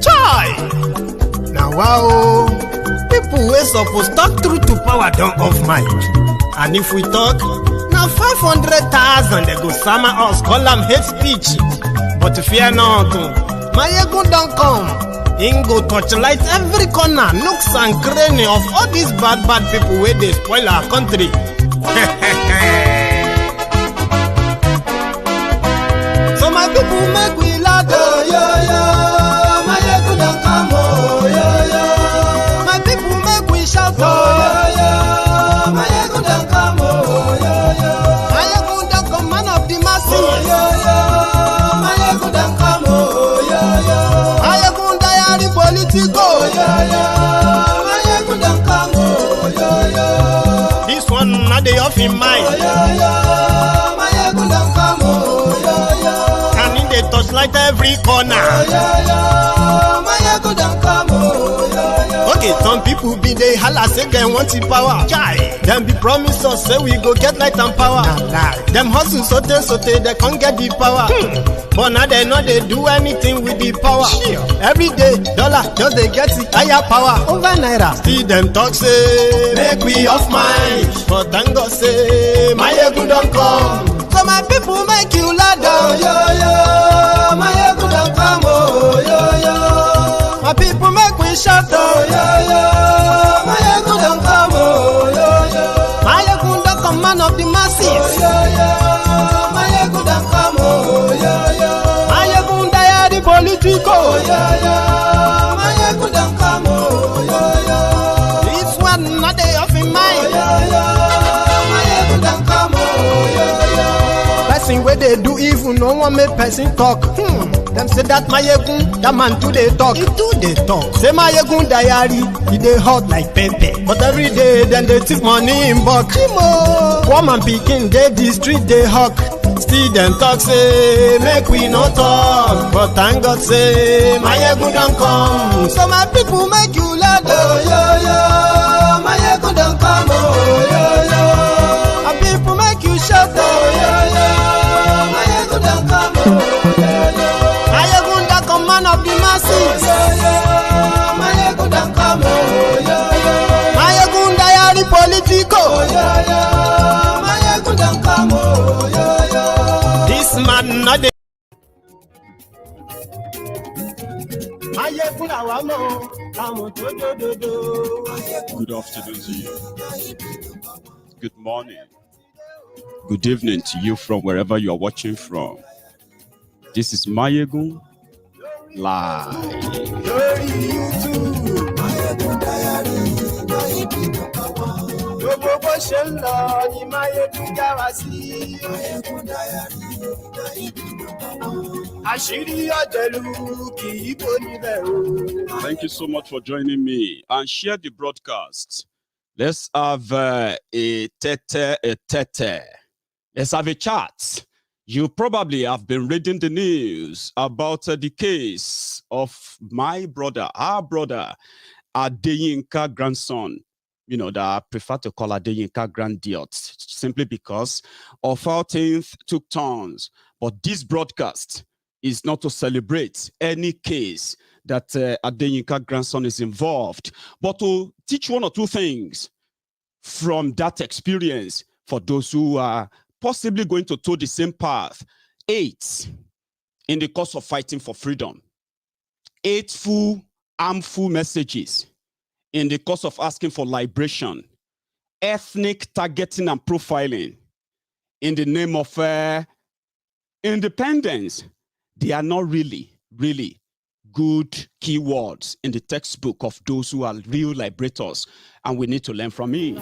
Chai! Now wow, people wey suppose talk truth to power don't off mic. And if we talk, now 500,000 they go summer us, call them hate speech. But fear not, my ego don't come. Him go torchlight every corner, nooks and cranny of all these bad people where they spoil our country. So my people make we laugh, oh, yo, yo. My ego don't come, oh, yo, yo. My people make we shout, oh, yo, yo. My ego don't come, oh, yo, yo. My ego don't come, man of the masses, oh, yo, yo. My ego don't come, oh, yo, yo. My ego diary politico, oh, yo, yo. My ego don't come, oh, yo, yo. This one not the off in mind, oh, yo, yo. My ego don't come, oh, yo, yo. They touch like every corner. Oh, yeah, yeah. My ego don't come, oh, yeah, yeah. Okay, some people be they holla say they want the power. Chai. Them be promise us say we go get light and power. Nah. Them hustle sote they can't get the power. But now they know they do anything with the power. Sure. Every day, dollar just they get the higher power over naira. See them talk say make we off mind. But thank God say my ego don't come. So my people make you laugh, oh, yo, yo. My ego don't come, oh, yo, yo. My people make we shout, oh, yo, yo. My ego don't come, oh, yo, yo. My ego don't come, man of the masses, oh, yo, yo. My ego don't come, oh, yo, yo. My ego diary politico, oh, yo, yo. My ego don't come, oh, yo, yo. This one not they off in mind, oh, yo, yo. My ego don't come, oh, yo, yo. Person where they do evil, no one make person talk. Them say that my egun, that man too they talk. He too they talk. Say my egun diary, he they hot like pepper. But every day then they take money in bulk. Woman picking, they the street they hawk. Still them talk say make we no talk. But thank God say my egun don't come. So my people make you laugh, oh yo yo. My egun don't come, oh yo yo. My people make you shout, oh yo yo. My egun don't come, oh yo yo. My egun don't come, man of the masses, oh yo yo. My egun don't come, oh yo yo. My egun diary politico, oh yo yo. My egun don't come, oh yo yo. This man not the Good afternoon to you. Good morning. Good evening to you from wherever you are watching from. This is Mayegun Live. Thank you so much for joining me and share the broadcast. Let's have a tete. Let's have a chat. You probably have been reading the news about the case of my brother, our brother, Adeyinka grandson. You know, that I prefer to call Adeyinka grandiot simply because of how things took turns. But this broadcast is not to celebrate any case that Adeyinka grandson is involved, but to teach one or two things from that experience for those who are possibly going to toe the same path. 8, in the course of fighting for freedom. 8 harmful messages in the course of asking for liberation. Ethnic targeting and profiling in the name of independence. They are not really good keywords in the textbook of those who are real liberators, and we need to learn from it.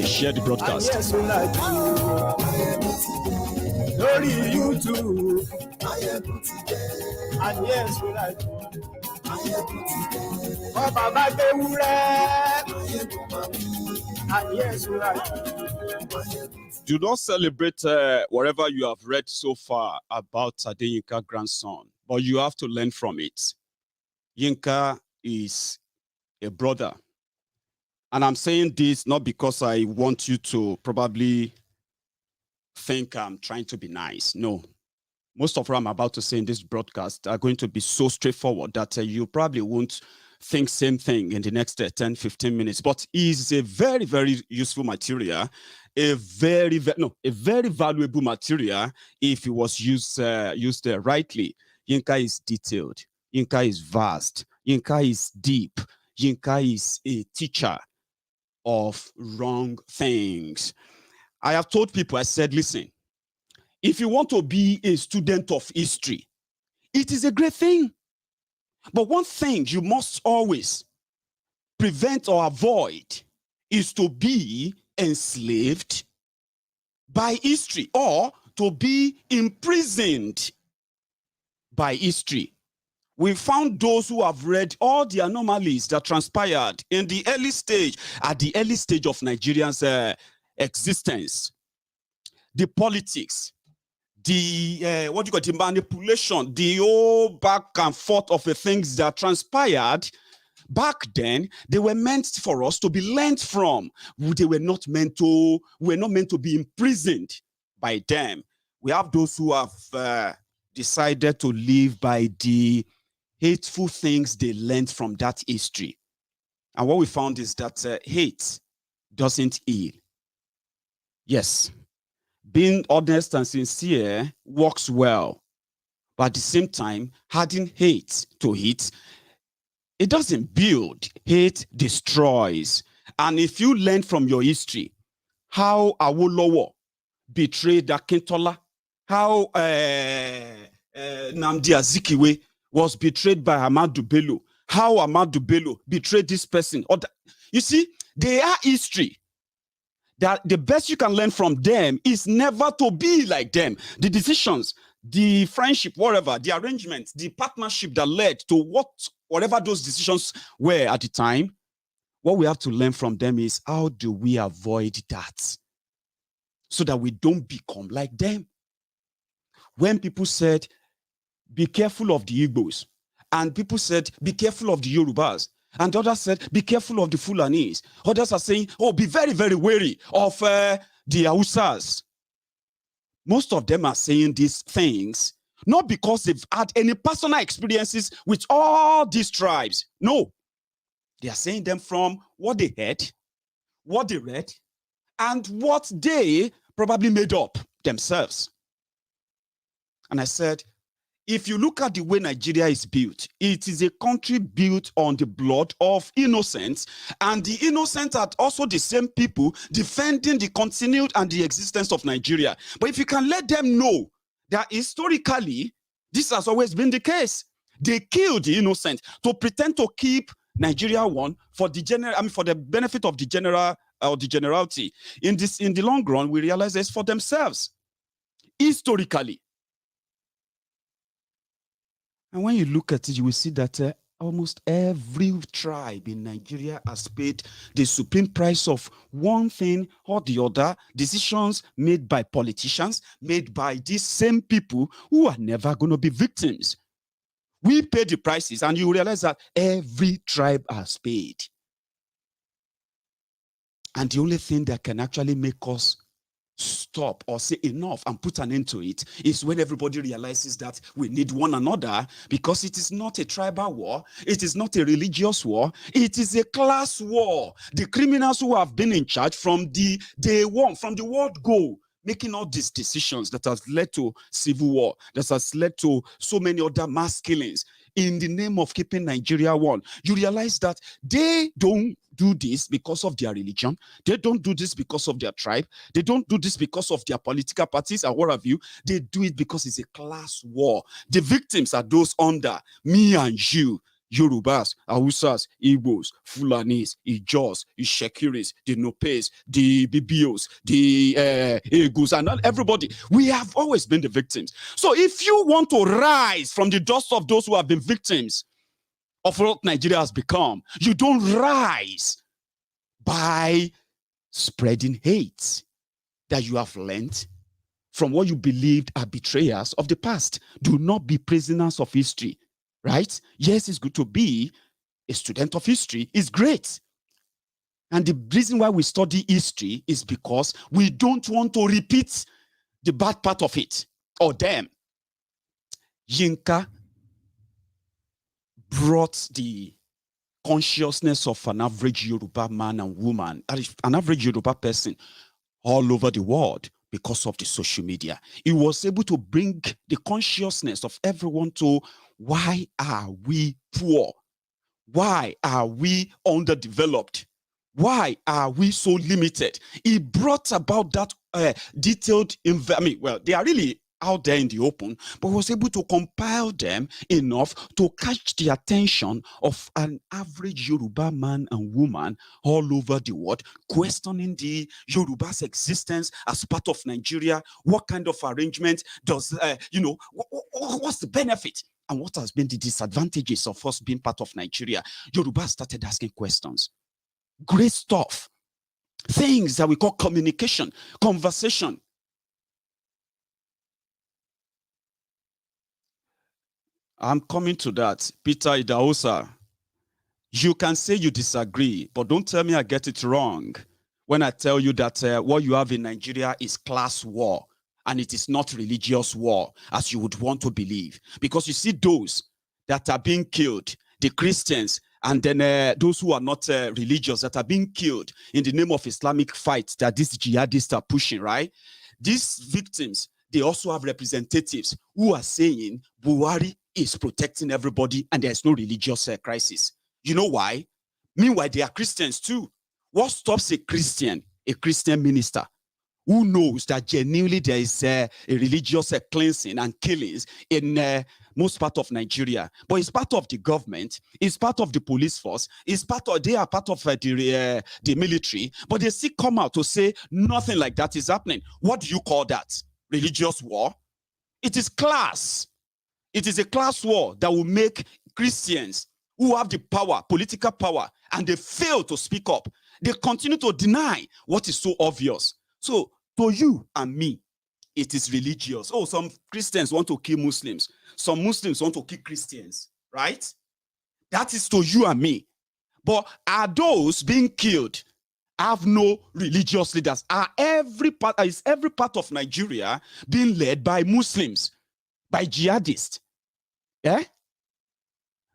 Share the broadcast. YouTube. And yes, we like oh, Baba and yes, we like Do not celebrate whatever you have read so far about Adeyinka grandson, but you have to learn from it. Yinka is a brother. And I'm saying this not because I want you to probably think I'm trying to be nice. No. Most of what I'm about to say in this broadcast are going to be so straightforward that you probably won't think same thing in the next 10, 15 minutes. But it's a very, very useful material, a very valuable material if it was used rightly. Yinka is detailed. Yinka is vast. Yinka is deep. Yinka is a teacher of wrong things. I have told people, I said, listen, if you want to be a student of history, it is a great thing. But one thing you must always prevent or avoid is to be enslaved by history or to be imprisoned by history. We found those who have read all the anomalies that transpired in the early stage, at the early stage of Nigeria's existence, the politics, the the manipulation, the whole back and forth of the things that transpired back then. They were meant for us to be learned from. They were not meant to be imprisoned by them. We have those who have decided to live by the hateful things they learned from that history. And what we found is that hate doesn't heal. Yes, being honest and sincere works well, but at the same time, adding hate to it, it doesn't build. Hate destroys. And if you learn from your history how Awolowo betrayed Akintola, how Nnamdi Azikiwe was betrayed by Ahmadu Bello, how Ahmadu Bello betrayed this person. You see, they are history. That the best you can learn from them is never to be like them. The decisions, the friendship, whatever, the arrangements, the partnership that led to whatever those decisions were at the time, what we have to learn from them is how do we avoid that so that we don't become like them. When people said, be careful of the Igbos, and people said, be careful of the Yorubas, and others said, be careful of the Fulanis. Others are saying, oh, be very, very wary of the Hausas. Most of them are saying these things, not because they've had any personal experiences with all these tribes. No. They are saying them from what they heard, what they read, and what they probably made up themselves. And I said, if you look at the way Nigeria is built, it is a country built on the blood of innocents, and the innocents are also the same people defending the continued and the existence of Nigeria. But if you can let them know that historically, this has always been the case. They killed the innocent to pretend to keep Nigeria one for the for the benefit of the general or the generality. In the long run, we realize it's for themselves. Historically. And when you look at it, you will see that almost every tribe in Nigeria has paid the supreme price of one thing or the other, decisions made by politicians, made by these same people who are never going to be victims. We pay the prices, and you realize that every tribe has paid. And the only thing that can actually make us stop or say enough and put an end to it is when everybody realizes that we need one another, because it is not a tribal war, it is not a religious war, it is a class war. The criminals who have been in charge from the day one, from the word go, making all these decisions that has led to civil war, that has led to so many other mass killings in the name of keeping Nigeria one. You realize that they don't do this because of their religion. They don't do this because of their tribe. They don't do this because of their political parties or what have you. They do it because it's a class war. The victims are those under me and you. Yorubas, Hausas, Igbos, Fulanis, Ijaws, Ishekiris, the Nopes, the Bibios, the Egus, and everybody. We have always been the victims. So if you want to rise from the dust of those who have been victims of what Nigeria has become, you don't rise by spreading hate that you have learned from what you believed are betrayers of the past. Do not be prisoners of history. Right? Yes, it's good to be a student of history. It's great. And the reason why we study history is because we don't want to repeat the bad part of it, or them. Yinka brought the consciousness of an average Yoruba man and woman, an average Yoruba person, all over the world because of the social media. He was able to bring the consciousness of everyone to, why are we poor? Why are we underdeveloped? Why are we so limited? He brought about that detailed, well, they are really out there in the open, but was able to compile them enough to catch the attention of an average Yoruba man and woman all over the world, questioning the Yoruba's existence as part of Nigeria. What kind of arrangement does, what's the benefit? And what has been the disadvantages of us being part of Nigeria? Yoruba started asking questions. Great stuff. Things that we call communication, conversation. I'm coming to that. Peter Idahosa, you can say you disagree, but don't tell me I get it wrong when I tell you that what you have in Nigeria is class war, and it is not religious war, as you would want to believe. Because you see those that are being killed, the Christians, and then those who are not religious that are being killed in the name of Islamic fight that these jihadists are pushing, right? These victims, they also have representatives who are saying Buhari is protecting everybody and there's no religious crisis. You know why? Meanwhile, they are Christians too. What stops a Christian minister, who knows that genuinely there is a religious cleansing and killings in most part of Nigeria, but it's part of the government, it's part of the police force, they are part of the military, but they still come out to say nothing like that is happening. What do you call that? Religious war? It is class. It is a class war that will make Christians who have the power, political power, and they fail to speak up. They continue to deny what is so obvious. So, to you and me, it is religious. Oh, some Christians want to kill Muslims. Some Muslims want to kill Christians, right? That is to you and me. But are those being killed have no religious leaders? Is every part of Nigeria being led by Muslims, by jihadists? Yeah?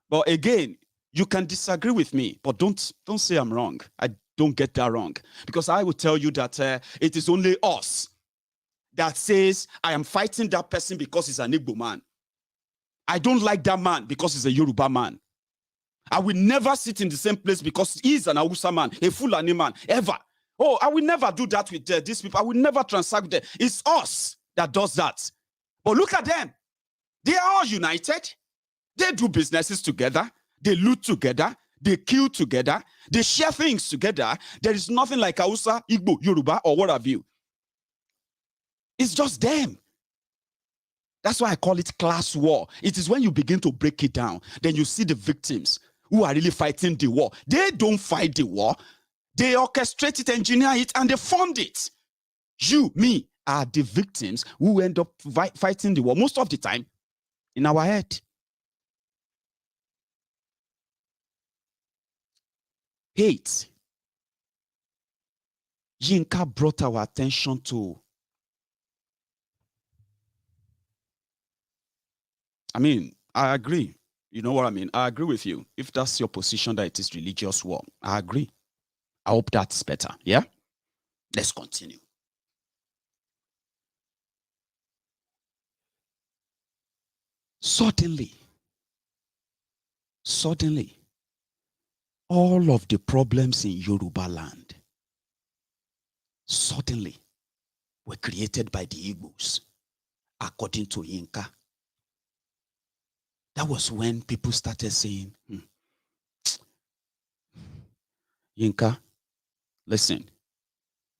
But again, you can disagree with me, but don't say I'm wrong. I don't get that wrong. Because I will tell you that it is only us that says, I am fighting that person because he's an Igbo man. I don't like that man because he's a Yoruba man. I will never sit in the same place because he's an Hausa man, a Fulani man, ever. Oh, I will never do that with these people. I will never transact with them. It's us that does that. But look at them. They are all united. They do businesses together. They loot together. They kill together. They share things together. There is nothing like Hausa, Igbo, Yoruba, or what have you. It's just them. That's why I call it class war. It is when you begin to break it down, then you see the victims who are really fighting the war. They don't fight the war. They orchestrate it, engineer it, and they fund it. You, me, are the victims who end up fighting the war most of the time in our head. Hate. Yinka brought our attention to, I agree. You know what I mean? I agree with you. If that's your position that it is religious war, I agree. I hope that's better. Yeah? Let's continue. Suddenly, all of the problems in Yoruba land suddenly were created by the Igbos, according to Yinka. That was when people started saying, Yinka, listen,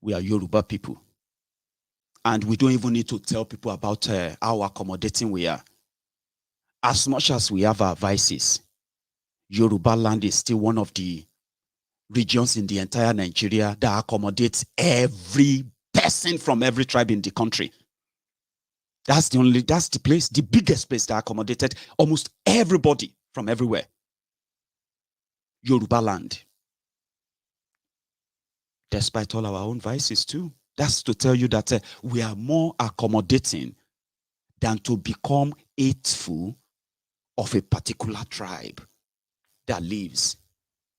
we are Yoruba people. And we don't even need to tell people about how accommodating we are. As much as we have our vices, Yoruba land is still one of the regions in the entire Nigeria that accommodates every person from every tribe in the country. That's the place, the biggest place that accommodated almost everybody from everywhere. Yoruba land. Despite all our own vices too. That's to tell you that we are more accommodating than to become hateful of a particular tribe that lives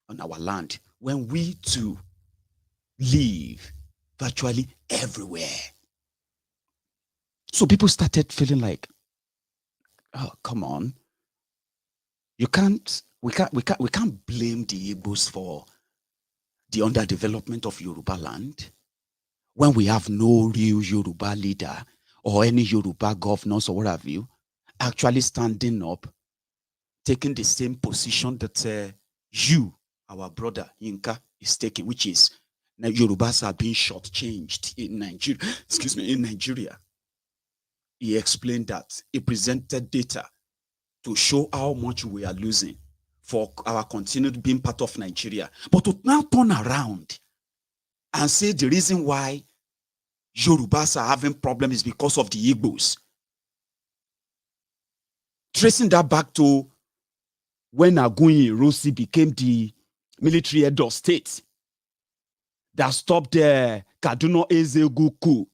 on our land, when we too live virtually everywhere. So people started feeling like, oh, come on. We can't blame the Igbos for the underdevelopment of Yoruba land when we have no real Yoruba leader or any Yoruba governors or what have you actually standing up, taking the same position that you, our brother Yinka, is taking, which is now Yorubas are being shortchanged in Nigeria. Excuse me, in Nigeria. He explained that. He presented data to show how much we are losing for our continued being part of Nigeria. But to now turn around and say the reason why Yorubas are having problems is because of the Igbos. Tracing that back to when Agunyi Ironsi became the military head of state that stopped the Kaduna Ezegu coup,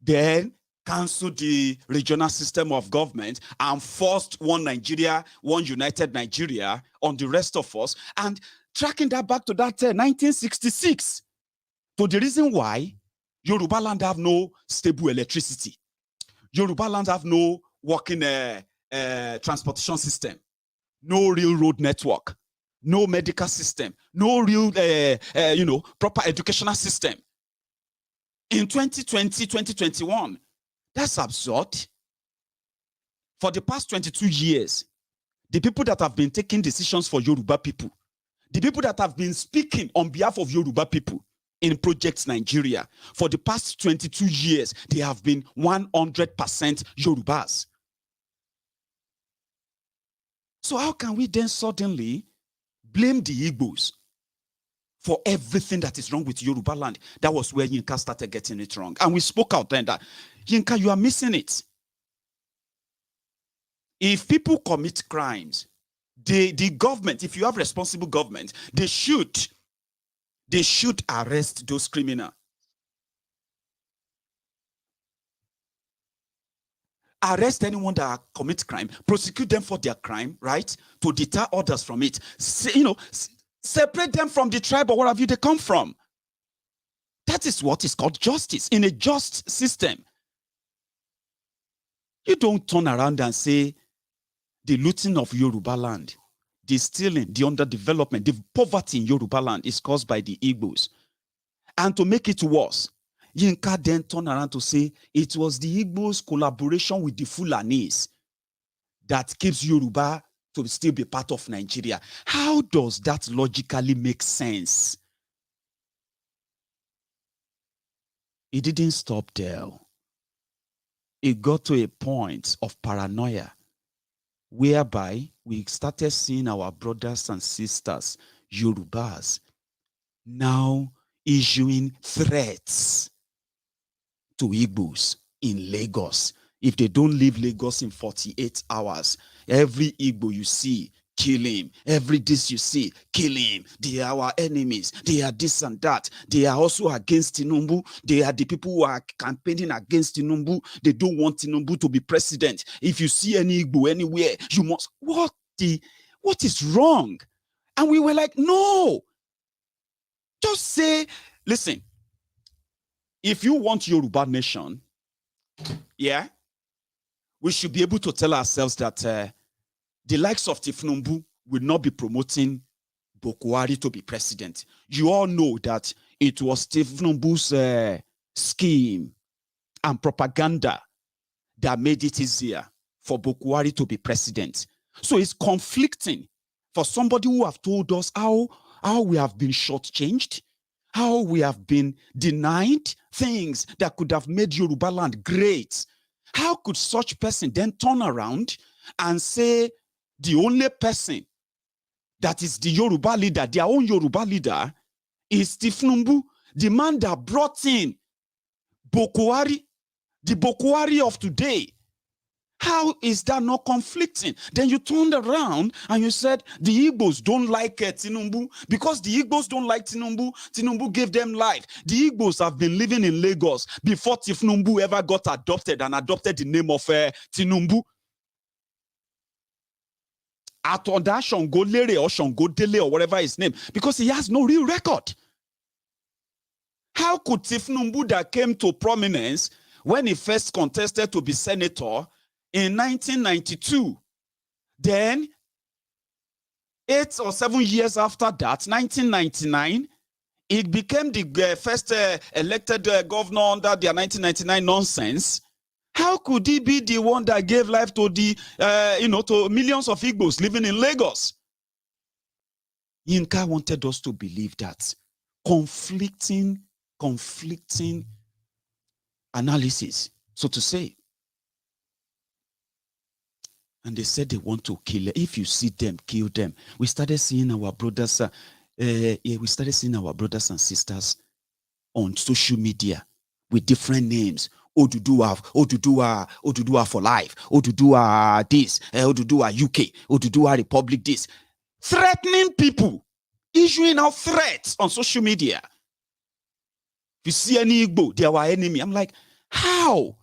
then canceled the regional system of government and forced one Nigeria, one united Nigeria on the rest of us, and tracking that back to that 1966, to the reason why Yoruba land have no stable electricity. Yoruba land have no working transportation system, no real road network, no medical system, no real proper educational system. In 2020, 2021, that's absurd. For the past 22 years, the people that have been taking decisions for Yoruba people, the people that have been speaking on behalf of Yoruba people in Project Nigeria, for the past 22 years, they have been 100% Yorubas. So how can we then suddenly blame the Igbos for everything that is wrong with Yoruba land? That was where Yinka started getting it wrong. And we spoke out then that, Yinka, you are missing it. If people commit crimes, the government, if you have responsible government, they should arrest those criminals. Arrest anyone that commits crime, prosecute them for their crime, right? To deter others from it. Separate them from the tribe or wherever they come from. That is what is called justice. In a just system, you don't turn around and say the looting of Yoruba land, the stealing, the underdevelopment, the poverty in Yoruba land is caused by the Igbos. And to make it worse, Yinka then turned around to say it was the Igbos' collaboration with the Fulanis that keeps Yoruba to still be part of Nigeria. How does that logically make sense? It didn't stop there. It got to a point of paranoia whereby we started seeing our brothers and sisters, Yorubas, now issuing threats to Igbos in Lagos. If they don't leave Lagos in 48 hours, every Igbo you see, kill him. Every this you see, kill him. They are our enemies. They are this and that. They are also against Tinubu. They are the people who are campaigning against Tinubu. They don't want Tinubu to be president. If you see any Igbo anywhere, you must, what is wrong? And we were like, no. Just say, listen, if you want Yoruba Nation, yeah, we should be able to tell ourselves that the likes of Tinubu will not be promoting Bokwari to be president. You all know that it was Tinubu's scheme and propaganda that made it easier for Bokwari to be president. So it's conflicting for somebody who have told us how we have been shortchanged, how we have been denied things that could have made Yoruba land great. How could such person then turn around and say the only person that is the Yoruba leader, their own Yoruba leader, is Tinubu, the man that brought in Bokwari, the Bokwari of today? How is that not conflicting? Then you turned around and you said the Igbos don't like Tinubu because the Igbos don't like Tinubu. Tinubu gave them life. The Igbos have been living in Lagos before Tinubu ever got adopted and adopted the name of Tinubu. Atonda Shango Lere or Shango Dele or whatever his name, because he has no real record. How could Tinubu that came to prominence when he first contested to be senator in 1992, then 8 or 7 years after that, 1999, he became the first elected governor under their 1999 nonsense? How could he be the one that gave life to the, to millions of Igbos living in Lagos? Yinka wanted us to believe that conflicting analysis, so to say. And they said they want to kill. If you see them, kill them. We started seeing our brothers. We started seeing our brothers and sisters on social media with different names. Oduduwa for life. Oduduwa this. Oduduwa UK. Oduduwa Republic this. Threatening people, issuing out threats on social media. If you see any Igbo, they are our enemy. I'm like, how?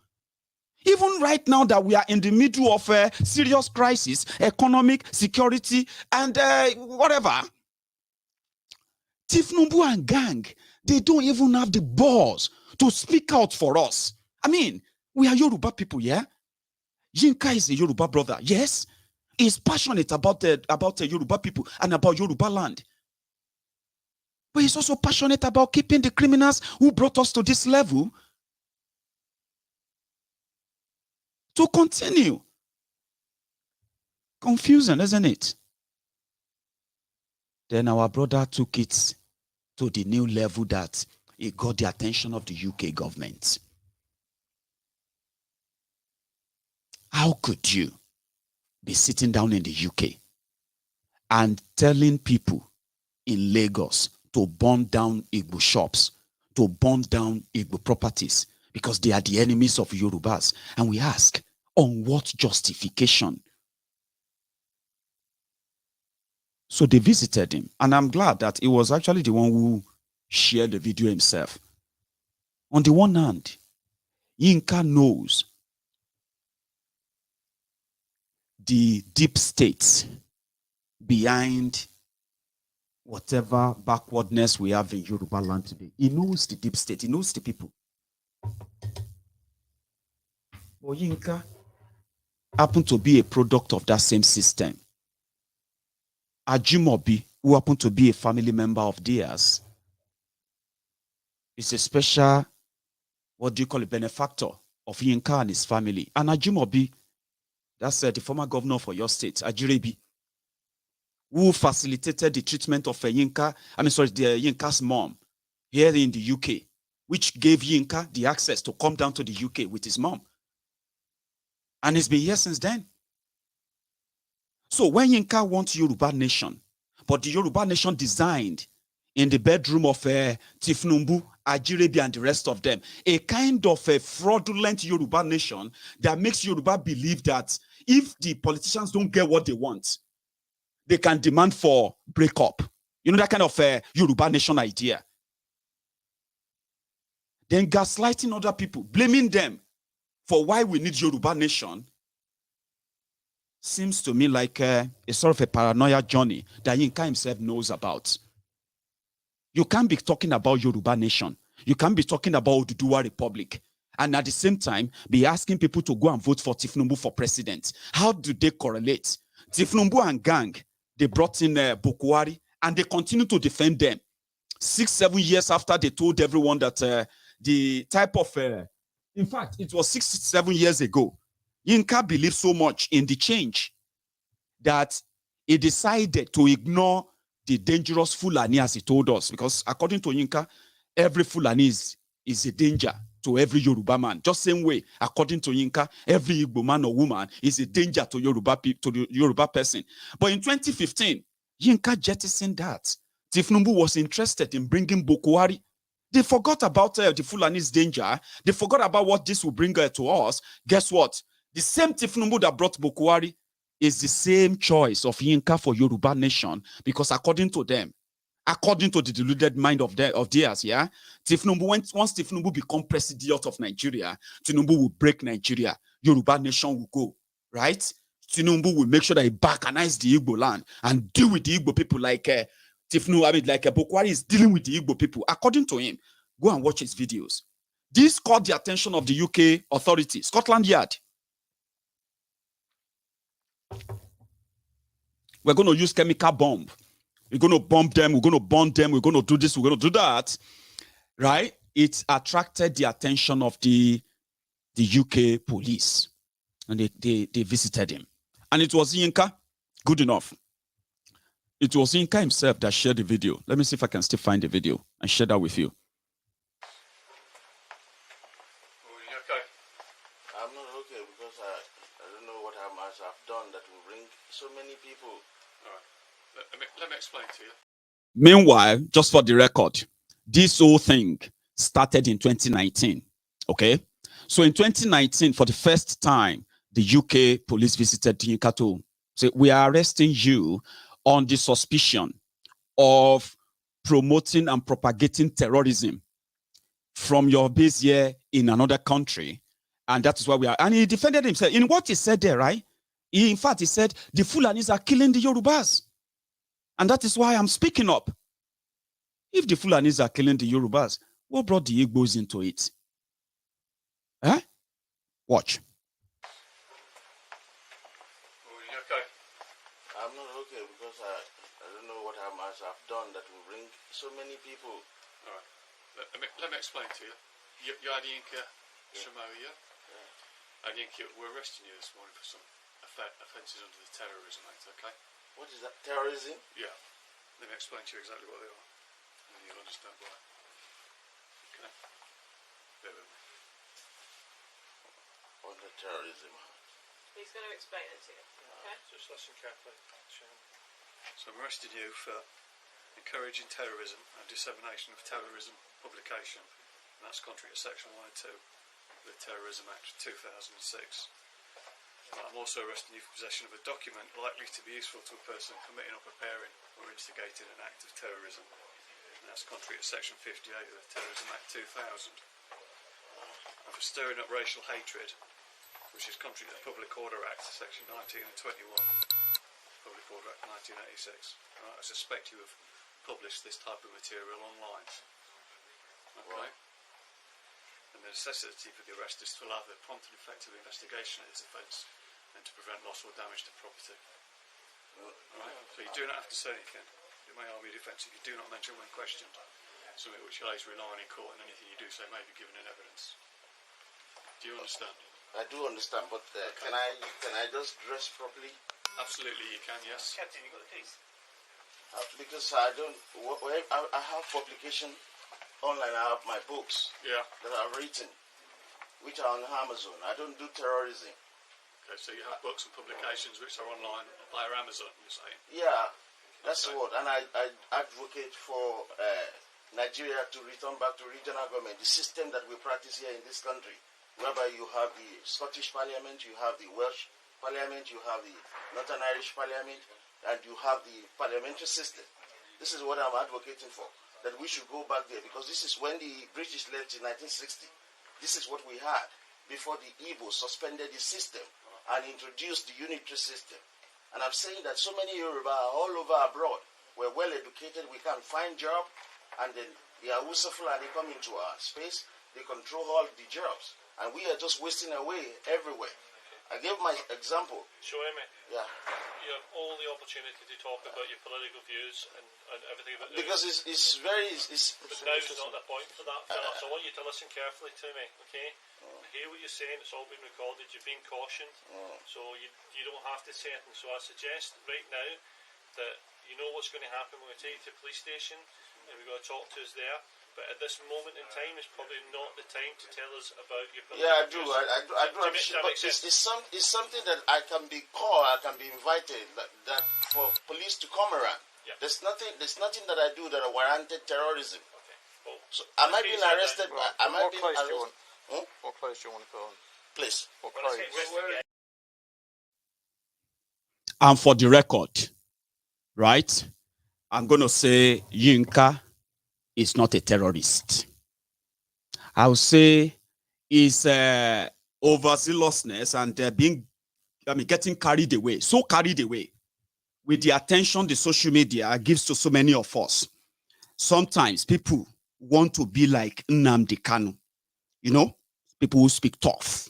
Even right now that we are in the middle of a serious crisis, economic, security, and whatever, Tinubu and gang, they don't even have the balls to speak out for us. I mean, we are Yoruba people, yeah? Yinka is a Yoruba brother, yes? He's passionate about the Yoruba people and about Yoruba land. But he's also passionate about keeping the criminals who brought us to this level to continue. Confusing, isn't it? Then our brother took it to the new level that it got the attention of the UK government. How could you be sitting down in the UK and telling people in Lagos to burn down Igbo shops, to burn down Igbo properties, because they are the enemies of Yorubas? And we ask, on what justification? So they visited him, and I'm glad that he was actually the one who shared the video himself. On the one hand, Yinka knows the deep states behind whatever backwardness we have in Yoruba land today. He knows the deep state, he knows the people. But Yinka happened to be a product of that same system. Ajimobi, who happened to be a family member of theirs, is a special, benefactor of Yinka and his family. And Ajimobi, that's the former governor for your state, Ajirebi, who facilitated the treatment of Yinka's mom here in the UK, which gave Yinka the access to come down to the UK with his mom. And he's been here since then. So when Yinka wants Yoruba Nation, but the Yoruba Nation designed in the bedroom of Tinubu, Ajirebi, and the rest of them, a kind of a fraudulent Yoruba Nation that makes Yoruba believe that if the politicians don't get what they want, they can demand for breakup. You know, that kind of Yoruba Nation idea. Then gaslighting other people, blaming them for why we need Yoruba Nation, seems to me like a sort of a paranoia journey that Yinka himself knows about. You can't be talking about Yoruba Nation. You can't be talking about Oduduwa Republic, and at the same time be asking people to go and vote for Tinubu for president. How do they correlate? Tinubu and gang, they brought in Bokwari, and they continue to defend them. 6-7 years after they told everyone that the type of, in fact, it was 6-7 years ago, Yinka believed so much in the change that he decided to ignore the dangerous Fulani, as he told us, because according to Yinka, every Fulani is a danger to every Yoruba man. Just same way, according to Yinka, every Igbo man or woman is a danger to the Yoruba person. But in 2015, Yinka jettisoned that. Tinubu was interested in bringing Bokwari. They forgot about the Fulani's danger. They forgot about what this will bring to us. Guess what? The same Tifnumbu that brought Bokwari is the same choice of Yinka for Yoruba Nation, because according to them, according to the deluded mind of theirs, yeah, once Tifnumbu become president of Nigeria, Tinubu will break Nigeria, Yoruba Nation will go, right? Tinubu will make sure that he balkanize the Igbo land and deal with the Igbo people like Bokwari is dealing with the Igbo people. According to him, go and watch his videos. This caught the attention of the UK authorities, Scotland Yard. We're going to use chemical bomb. We're going to bomb them. We're going to burn them. We're going to do this. We're going to do that. Right? It attracted the attention of the UK police. And they visited him. And it was Yinka. Good enough. It was Yinka himself that shared the video. Let me see if I can still find the video and share that with you. I'm not okay because I don't know what I've done that will bring so many people. All right. Let me explain to you. Meanwhile, just for the record, this whole thing started in 2019. Okay? So in 2019, for the first time, the UK police visited Yinka to say, we are arresting you on the suspicion of promoting and propagating terrorism from your base here in another country. And that is why we are. And he defended himself. In what he said there, right? In fact, he said, the Fulanis are killing the Yorubas. And that is why I'm speaking up. If the Fulanis are killing the Yorubas, what brought the Igbos into it? Huh? Watch. Okay. I'm not okay because I don't know what I've done that will bring so many people. All right. Let me explain to you. You're Adeyinka, Somalia. Adeyinka, we're arresting you this morning for some offences under the Terrorism Act, okay? What is that? Terrorism? Yeah. Let me explain to you exactly what they are, and then you'll understand why. Okay? Bear with me. Under terrorism. He's going to explain it to you, okay? Just listen carefully. So I'm arresting you for encouraging terrorism and dissemination of terrorism publication, and that's contrary to Section 1 and 2 of the Terrorism Act 2006. I'm also arresting you for possession of a document likely to be useful to a person committing or preparing or instigating an act of terrorism, and that's contrary to Section 58 of the Terrorism Act 2000. And for stirring up racial hatred, which is contrary to the Public Order Act, Section 19 and 21, Public Order Act 1986. I suspect you have published this type of material online. Okay? And the necessity for the arrest is to allow the prompt and effective investigation of this offence and to prevent loss or damage to property. Right? So you do not have to say anything. It may argue defence if you do not mention when questioned, something which allows rely on in court, and anything you do say may be given in evidence. Do you understand? I do understand, but can I just dress properly? Absolutely, you can. Yes. Captain, you got the keys? Because I don't. I have publication online. I have my books that I've written, which are on Amazon. I don't do terrorism. Okay, so you have books and publications which are online via Amazon, you're saying? Yeah, that's what. And I advocate for Nigeria to return back to regional government, the system that we practice here in this country, whereby you have the Scottish Parliament, you have the Welsh Parliament, you have the Northern Irish Parliament, and you have the parliamentary system. This is what I'm advocating for, that we should go back there, because this is when the British left in 1960. This is what we had before the Igbos suspended the system and introduced the unitary system. And I'm saying that so many Yoruba are all over abroad. We're well educated, we can find job, and then the Hausa Fulani come into our space, they control all the jobs, and we are just wasting away everywhere. I gave my example. Show me. Yeah. You have all the opportunity to talk about your political views and everything about because it's very... But now's not the point for that, Philip, so I want you to listen carefully to me, okay? Hear what you're saying, it's all been recorded, you've been cautioned, so you don't have to say anything. So I suggest right now that you know what's going to happen. We're going to take you to the police station and we're going to talk to us there. But at this moment in time, it's probably not the time to tell us about your political Yeah, I do. views. I do appreciate, but it's something that I can be called, I can be invited, that for police to come around. Yeah. There's nothing that I do that warranted terrorism. Okay. Well, So am I being arrested? What clothes do you want to put on? Please. And for the record, right, I'm going to say Yinka is not a terrorist. I'll say is overzealousness and getting carried away, so carried away with the attention the social media gives to so many of us. Sometimes people want to be like Nnamdi Kanu, you know, people who speak tough.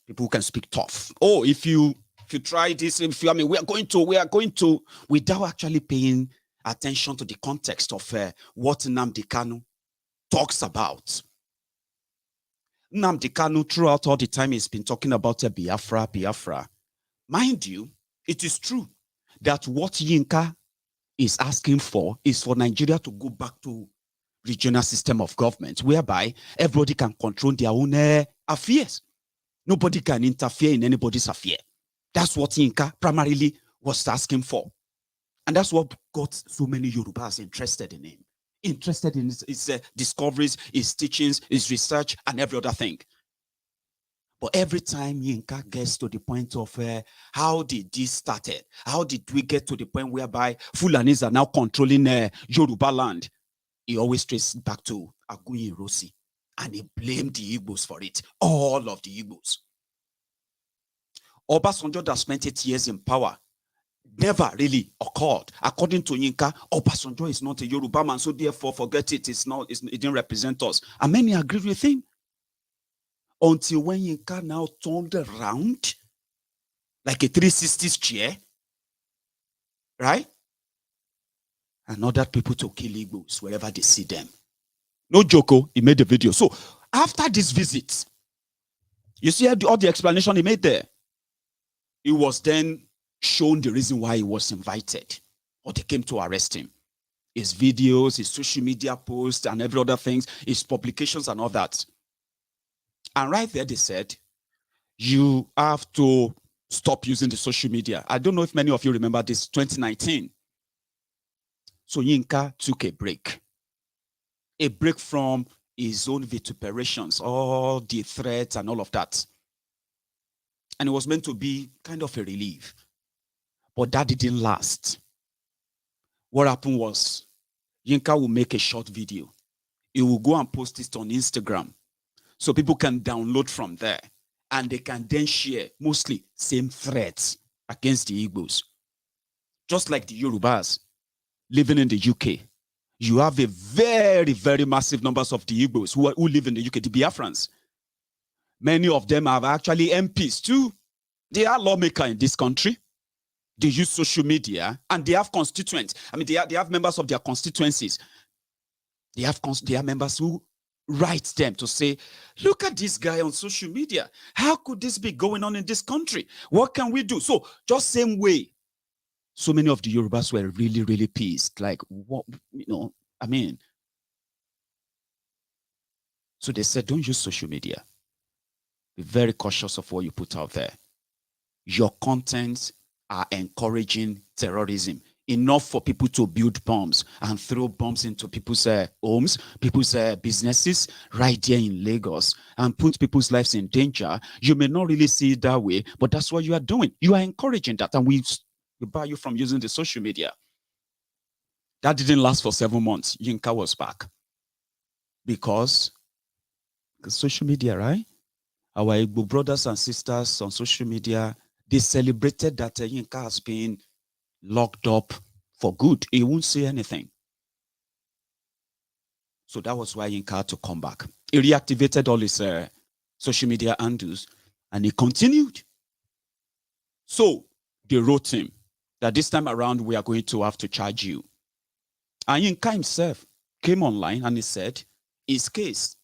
People who can speak tough. Oh, if you try this, we are going to, without actually paying attention to the context of what Nnamdi Kanu talks about. Nnamdi Kanu, throughout all the time, he's been talking about Biafra. Mind you, it is true that what Yinka is asking for is for Nigeria to go back to regional system of government, whereby everybody can control their own affairs. Nobody can interfere in anybody's affair. That's what Yinka primarily was asking for. And that's what got so many Yorubas interested in him. Interested in his discoveries, his teachings, his research, and every other thing. But every time Yinka gets to the point of how did this started? How did we get to the point whereby Fulanis are now controlling Yoruba land? He always traces back to Aguiyi Ironsi. And he blamed the Igbos for it. All of the Igbos. Obasanjo that spent 8 years in power never really occurred. According to Yinka, Obasanjo is not a Yoruba man, so therefore forget it. It didn't represent us. And many agree with him. Until when Yinka now turned around like a 360 chair, right? And ordered people to kill Igbos wherever they see them. No joke, he made the video. So after this visit, you see all the explanation he made there. He was then shown the reason why he was invited, or they came to arrest him. His videos, his social media posts, and every other things, his publications and all that. And right there they said, you have to stop using the social media. I don't know if many of you remember this, 2019. So Yinka took a break from his own vituperations, all the threats and all of that. And it was meant to be kind of a relief. But that didn't last. What happened was, Yinka will make a short video. He will go and post it on Instagram. So people can download from there. And they can then share mostly same threats against the Igbos. Just like the Yorubas living in the UK. You have a very, very massive numbers of the Igbos who live in the UK, the Biafrans. Many of them are actually MPs too. They are lawmakers in this country. They use social media and they have constituents. I mean, they have members of their constituencies. They have members who write them to say, look at this guy on social media. How could this be going on in this country? What can we do? So just same way, so many of the Yorubas were really, really pissed. Like, what, I mean. So they said, don't use social media. Be very cautious of what you put out there. Your contents are encouraging terrorism. Enough for people to build bombs and throw bombs into people's homes, people's businesses right there in Lagos and put people's lives in danger. You may not really see it that way, but that's what you are doing. You are encouraging that, and we bar you from using the social media. That didn't last for 7 months. Yinka was back. Because social media, right? Our Igbo brothers and sisters on social media, they celebrated that Yinka has been locked up for good. He won't say anything. So that was why Yinka had to come back. He reactivated all his social media handles and he continued. So they wrote him that this time around we are going to have to charge you. And Yinka himself came online and he said his case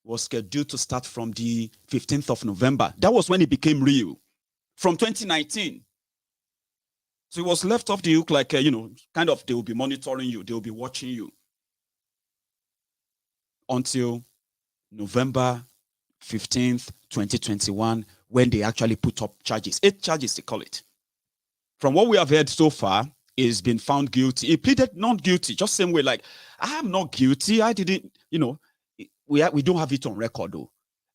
was scheduled to start from the 15th of November. That was when it became real. From 2019. So it was left off the hook like, kind of they will be monitoring you. They will be watching you. Until November 15th, 2021, when they actually put up charges. 8 charges, they call it. From what we have heard so far, he's been found guilty. He pleaded not guilty, just same way like, I am not guilty. I didn't, we don't have it on record though.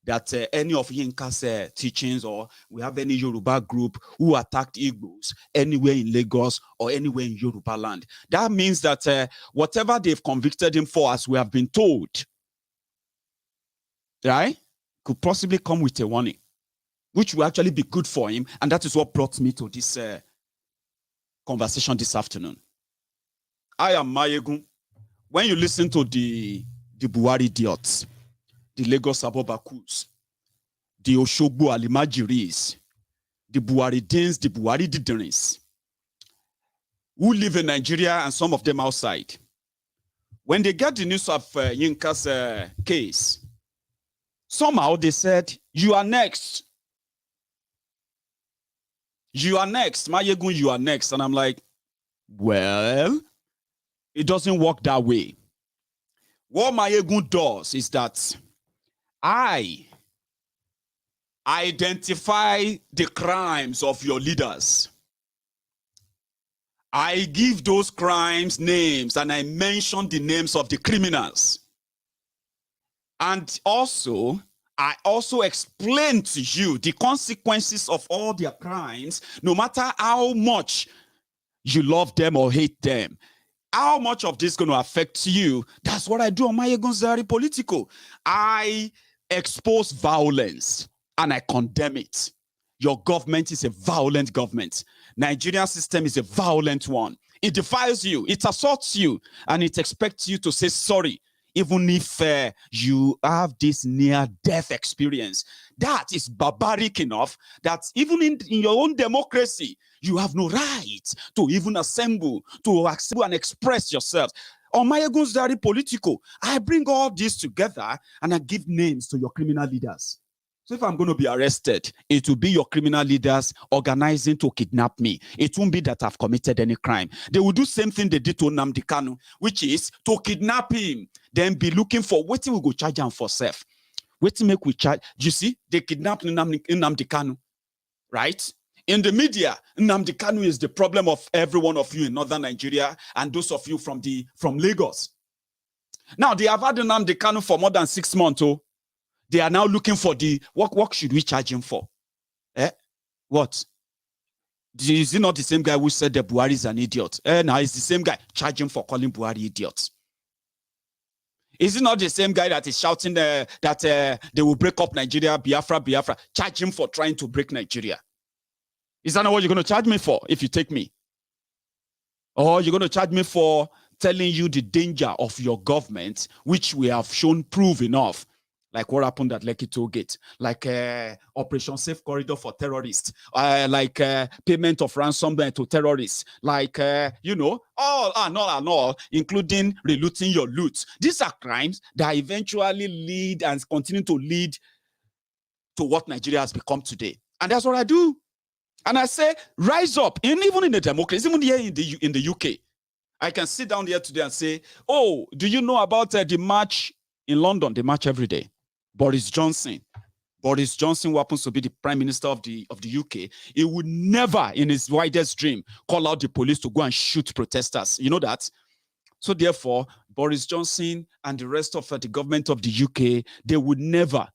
that any of Yinka's teachings, or we have any Yoruba group who attacked Igbos anywhere in Lagos or anywhere in Yoruba land. That means that whatever they've convicted him for, as we have been told, right, could possibly come with a warning, which will actually be good for him. And that is what brought me to this conversation this afternoon. I am Mayegun. When you listen to the Buhari idiots, the Lagos Abobakus, the Oshogbo Alimajiris, the Buharidins, the Buhari Diderins, who live in Nigeria and some of them outside, when they get the news of Yinka's case, somehow they said, you are next. You are next. Mayegun, you are next. And I'm like, well, it doesn't work that way. What Mayegun does is that I identify the crimes of your leaders. I give those crimes names and I mention the names of the criminals. And also, I also explain to you the consequences of all their crimes, no matter how much you love them or hate them. How much of this is going to affect you? That's what I do on Mayegun's Diary Political. I expose violence and I condemn it. Your government is a violent government. Nigerian system is a violent one. It defies you, it assaults you, and it expects you to say sorry, even if you have this near-death experience. That is barbaric enough that even in your own democracy, you have no right to even assemble and express yourself. On Mayegun's Diary Political, I bring all this together and I give names to your criminal leaders. So if I'm going to be arrested, it will be your criminal leaders organizing to kidnap me. It won't be that I've committed any crime. They will do same thing they did to Nnamdi Kanu, which is to kidnap him, then be looking for what we go charge him for self. What make we charge? You see, they kidnapped Nnamdi Kanu, right? In the media, Nnamdi Kanu is the problem of every one of you in northern Nigeria and those of you from Lagos. Now, they have had Nnamdi Kanu for more than 6 months. Oh. They are now looking for what should we charge him for? What? Is he not the same guy who said that Buhari is an idiot? Now it's the same guy. Charge him for calling Buhari idiot. Is it not the same guy that is shouting that they will break up Nigeria, Biafra, Biafra? Charge him for trying to break Nigeria. Is that not what you're going to charge me for if you take me? Or you're going to charge me for telling you the danger of your government, which we have shown proof enough, like what happened at Lekki Toll Gate, like Operation Safe Corridor for terrorists, like payment of ransom to terrorists, like, all, including relooting your loot. These are crimes that eventually lead and continue to lead to what Nigeria has become today. And that's what I do. And I say, rise up, and even in the democracy, even here in the UK, I can sit down here today and say, oh, do you know about the march in London? They march every day. Boris Johnson who happens to be the Prime Minister of the UK, he would never in his wildest dream call out the police to go and shoot protesters. You know that? So therefore, Boris Johnson and the rest of the government of the UK, they would never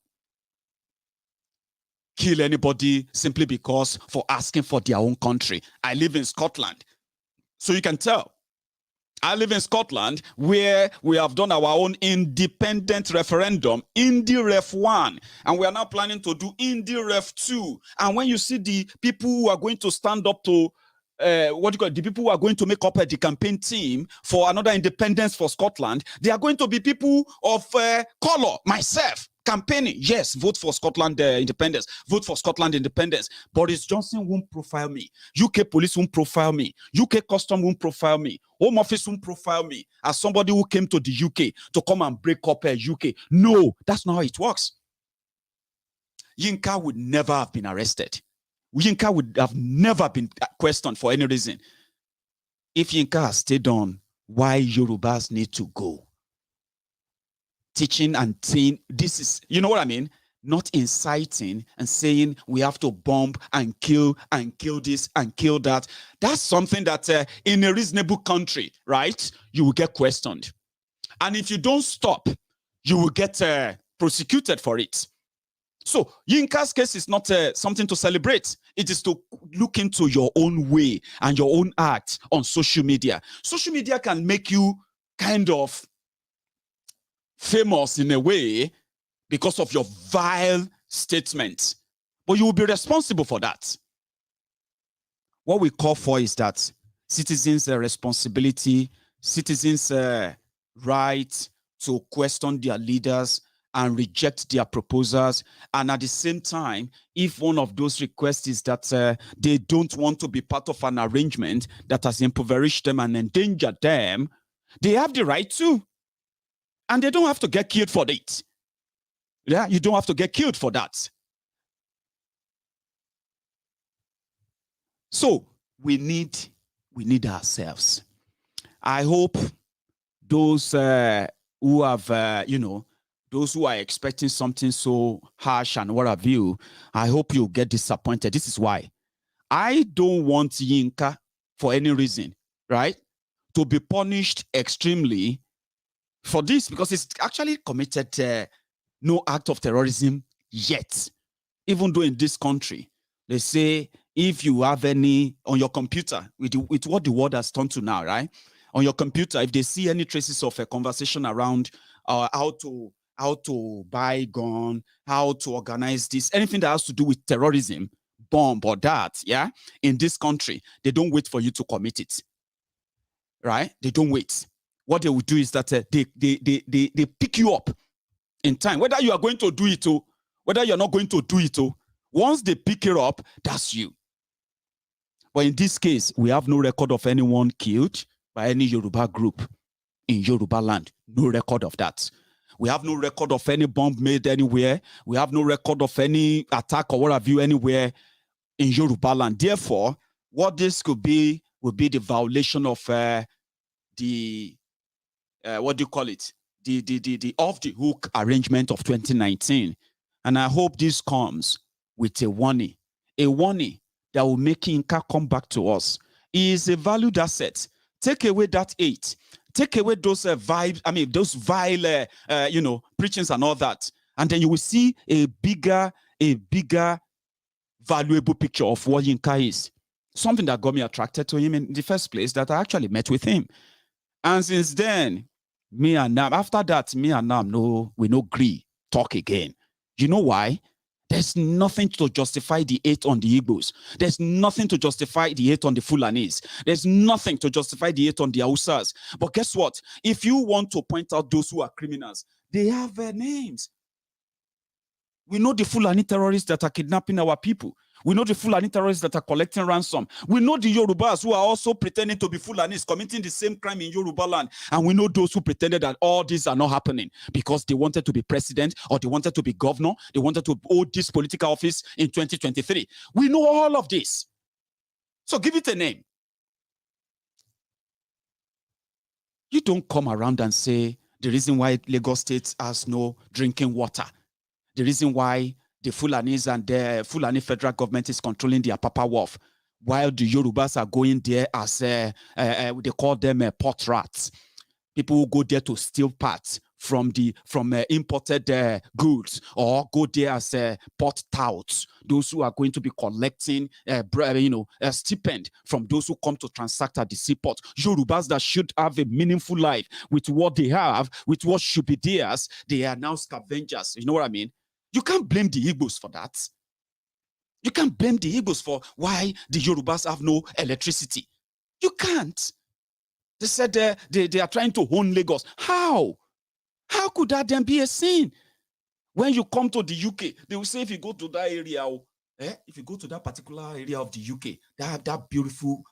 kill anybody simply because for asking for their own country. I live in Scotland, so you can tell. I live in Scotland, where we have done our own independent referendum, Indi Ref 1, and we are now planning to do Indi Ref 2. And when you see the people who are going to stand up to the people who are going to make up the campaign team for another independence for Scotland, they are going to be people of color, myself. Campaigning, yes, vote for Scotland independence, vote for Scotland independence. Boris Johnson won't profile me. UK police won't profile me. UK custom won't profile me. Home office won't profile me as somebody who came to the UK to come and break up UK. No, that's not how it works. Yinka would never have been arrested. Yinka would have never been questioned for any reason. If Yinka has stayed on, why Yorubas need to go? Teaching and saying this is, you know what I mean? Not inciting and saying we have to bomb and kill this and kill that. That's something that in a reasonable country, right, you will get questioned. And if you don't stop, you will get prosecuted for it. So Yinka's case is not something to celebrate. It is to look into your own way and your own act on social media. Social media can make you kind of famous in a way because of your vile statements, but you will be responsible for that. What we call for is that citizens' responsibility, citizens' right to question their leaders and reject their proposals. And at the same time, if one of those requests is that they don't want to be part of an arrangement that has impoverished them and endangered them, they have the right to. And they don't have to get killed for it. Yeah, you don't have to get killed for that. So we need ourselves. I hope those who have, those who are expecting something so harsh and what have you, I hope you get disappointed. This is why. I don't want Yinka, for any reason, right, to be punished extremely for this, because it's actually committed no act of terrorism yet. Even though in this country, they say if you have any on your computer, with what the world has turned to now, right? On your computer, if they see any traces of a conversation around how to buy gun, how to organize this, anything that has to do with terrorism, bomb or that, yeah, in this country, they don't wait for you to commit it, right? They don't wait. What they will do is that they pick you up in time, whether you are going to do it or whether you're not going to do it. Once they pick it up, that's you. But in this case, we have no record of anyone killed by any Yoruba group in Yoruba land. No record of that. We have no record of any bomb made anywhere. We have no record of any attack or what have you anywhere in Yoruba land. Therefore, what this could be would be the violation of the what do you call it? The off the hook arrangement of 2019. And I hope this comes with a warning that will make Yinka come back to us. He is a valued asset. Take away that hate. Take away those vibes. I mean, those vile, preachings and all that, and then you will see a bigger, valuable picture of what Yinka is. Something that got me attracted to him in the first place, that I actually met with him, and since then, after that, me and Nam, we no agree talk again. You know why? There's nothing to justify the hate on the Igbos. There's nothing to justify the hate on the Fulanis. There's nothing to justify the hate on the Hausas. But guess what? If you want to point out those who are criminals, they have their names. We know the Fulani terrorists that are kidnapping our people. We know the Fulani terrorists that are collecting ransom. We know the Yorubas who are also pretending to be Fulanis, committing the same crime in Yoruba land. And we know those who pretended that all these are not happening because they wanted to be president or they wanted to be governor. They wanted to hold this political office in 2023. We know all of this. So give it a name. You don't come around and say the reason why Lagos State has no drinking water, the reason why the Fulanis and the Fulani federal government is controlling their Papa Wharf, while the Yorubas are going there as, they call them pot rats. People who go there to steal parts from imported goods, or go there as pot touts, those who are going to be collecting a stipend from those who come to transact at the seaport. Yorubas that should have a meaningful life with what they have, with what should be theirs, they are now scavengers. You know what I mean? You can't blame the Igbos for that. You can't blame the Igbos for why the Yorubas have no electricity. You can't. They said they are trying to own Lagos. How? How could that then be a sin? When you come to the UK, they will say if you go to that area, if you go to that particular area of the UK, they have that beautiful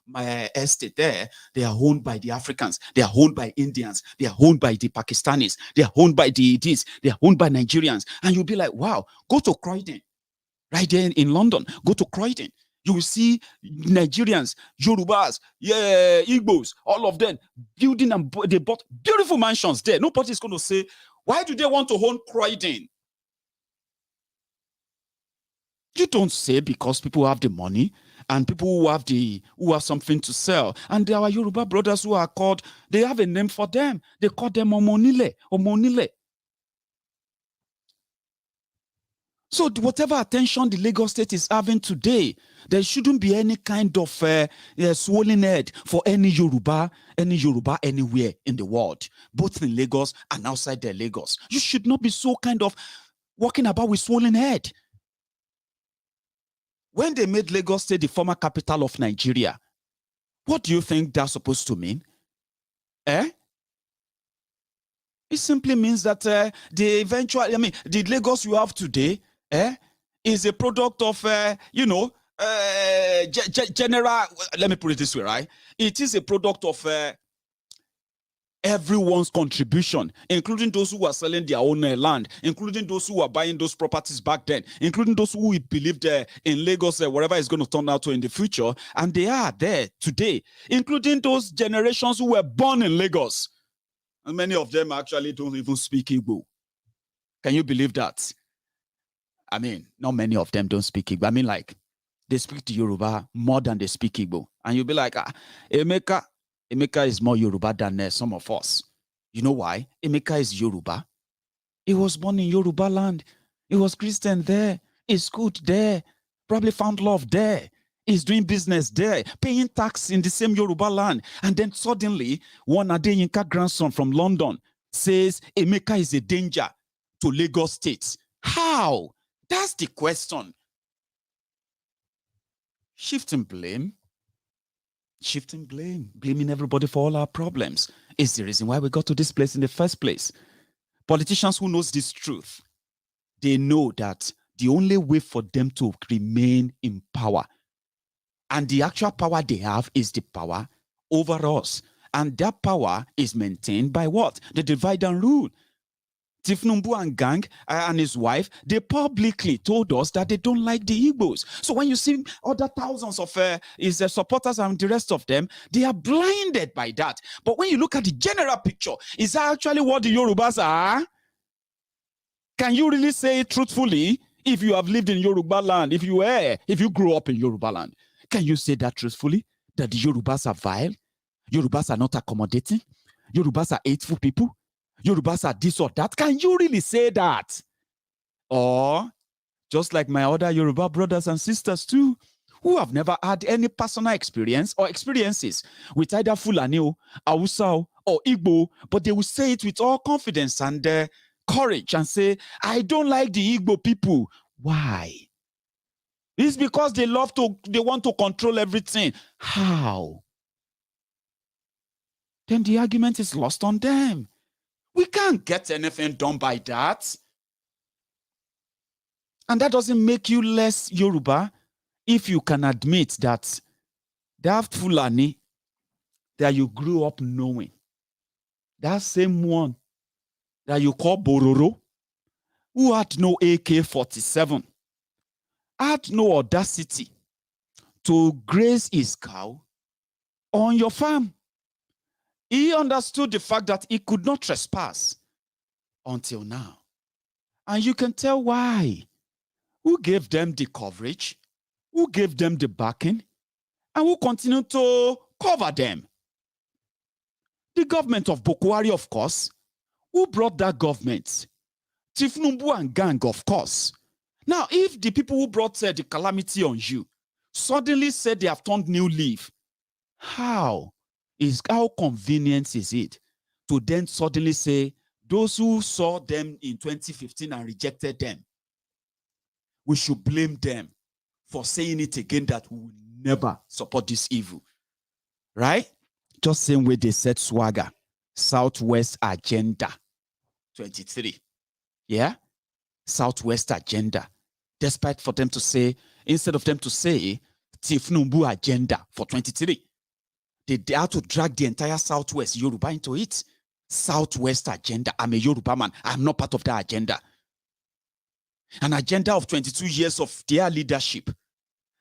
estate there. They are owned by the Africans. They are owned by Indians. They are owned by the Pakistanis. They are owned by the this. They are owned by Nigerians. And you'll be like, wow, go to Croydon, right there in London. Go to Croydon. You will see Nigerians, Yorubas, Igbos, all of them building, and they bought beautiful mansions there. Nobody's going to say, why do they want to own Croydon? You don't say because people have the money and people who have something to sell. And there are Yoruba brothers who are called, they have a name for them. They call them Omonile. So whatever attention the Lagos state is having today, there shouldn't be any kind of swollen head for any Yoruba anywhere in the world, both in Lagos and outside the Lagos. You should not be so kind of walking about with swollen head. When they made Lagos state the former capital of Nigeria, what do you think that's supposed to mean? It simply means that the Lagos you have today is a product of, general, let me put it this way, right? It is a product of everyone's contribution, including those who were selling their own land, including those who were buying those properties back then, including those who believed in Lagos, whatever it's going to turn out to in the future, and they are there today, including those generations who were born in Lagos. And many of them actually don't even speak Igbo. Can you believe that? I mean, not many of them don't speak Igbo. I mean, like, they speak the Yoruba more than they speak Igbo. And you'll be like, Emeka is more Yoruba than some of us. You know why? Emeka is Yoruba. He was born in Yoruba land. He was Christian there. He schooled there. Probably found love there. He's doing business there, paying tax in the same Yoruba land. And then suddenly, one Adeyinka grandson from London says Emeka is a danger to Lagos State. How? That's the question. Shifting blame, blaming everybody for all our problems is the reason why we got to this place in the first place. Politicians who knows this truth, they know that the only way for them to remain in power, and the actual power they have is the power over us. And that power is maintained by what? The divide and rule. Tifnumbu and gang and his wife, they publicly told us that they don't like the Igbos. So when you see other thousands of his supporters and the rest of them, they are blinded by that. But when you look at the general picture, is that actually what the Yorubas are? Can you really say it truthfully if you have lived in Yoruba land, if you grew up in Yoruba land? Can you say that truthfully, that the Yorubas are vile? Yorubas are not accommodating? Yorubas are hateful people? Yorubas are this or that? Can you really say that? Or, just like my other Yoruba brothers and sisters too, who have never had any personal experience or experiences with either Fulani, Hausa, or Igbo, but they will say it with all confidence and courage and say, I don't like the Igbo people. Why? It's because they want to control everything. How? Then the argument is lost on them. We can't get anything done by that. And that doesn't make you less Yoruba if you can admit that that Fulani that you grew up knowing, that same one that you call Bororo, who had no AK-47, had no audacity to graze his cow on your farm. He understood the fact that he could not trespass until now. And you can tell why. Who gave them the coverage? Who gave them the backing? And who continued to cover them? The government of Bokwari, of course. Who brought that government? Tifnumbu and gang, of course. Now, if the people who brought the calamity on you suddenly said they have turned new leaf, how convenient is it to then suddenly say those who saw them in 2015 and rejected them, we should blame them for saying it again that we will never support this evil, right? Just same way they said swagger, Southwest Agenda 23, yeah? Southwest Agenda, despite for them to say, instead of them to say Tifnumbu Agenda for 23, they had to drag the entire Southwest Yoruba into it. Southwest Agenda. I'm a Yoruba man. I'm not part of that agenda. An agenda of 22 years of their leadership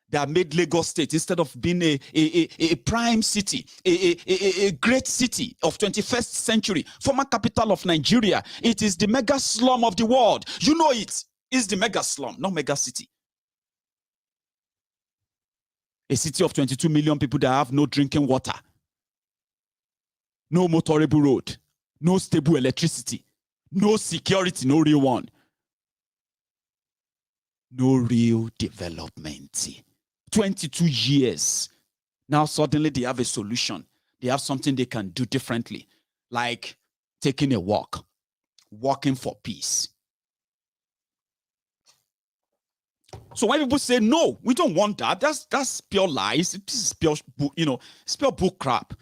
that made Lagos State, instead of being a prime city, a great city of 21st century, former capital of Nigeria, it is the mega slum of the world. You know it is the mega slum, not mega city. A city of 22 million people that have no drinking water, no motorable road, no stable electricity, no security, no real one. No real development. 22 years. Now suddenly they have a solution. They have something they can do differently, like taking a walk, walking for peace. So when people say no, we don't want that, that's pure lies. This is pure, it's pure book crap.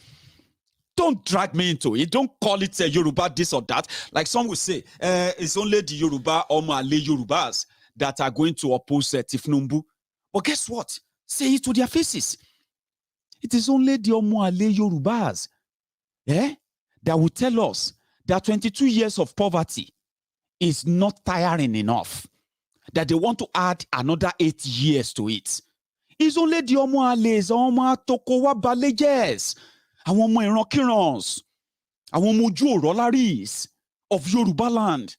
Don't drag me into it. Don't call it a Yoruba this or that. Like some will say, it's only the Yoruba or Malay Yorubas that are going to oppose Tifnumbu. But guess what? Say it to their faces. It is only the Omoale Yorubas that will tell us that 22 years of poverty is not tiring enough, that they want to add another 8 years to it. It's only the Omoales, Oma Tokowa Balejes, àwọn ọmọ ìrankírans, àwọn ọmọ ojú òrọ́láris of Yoruba land,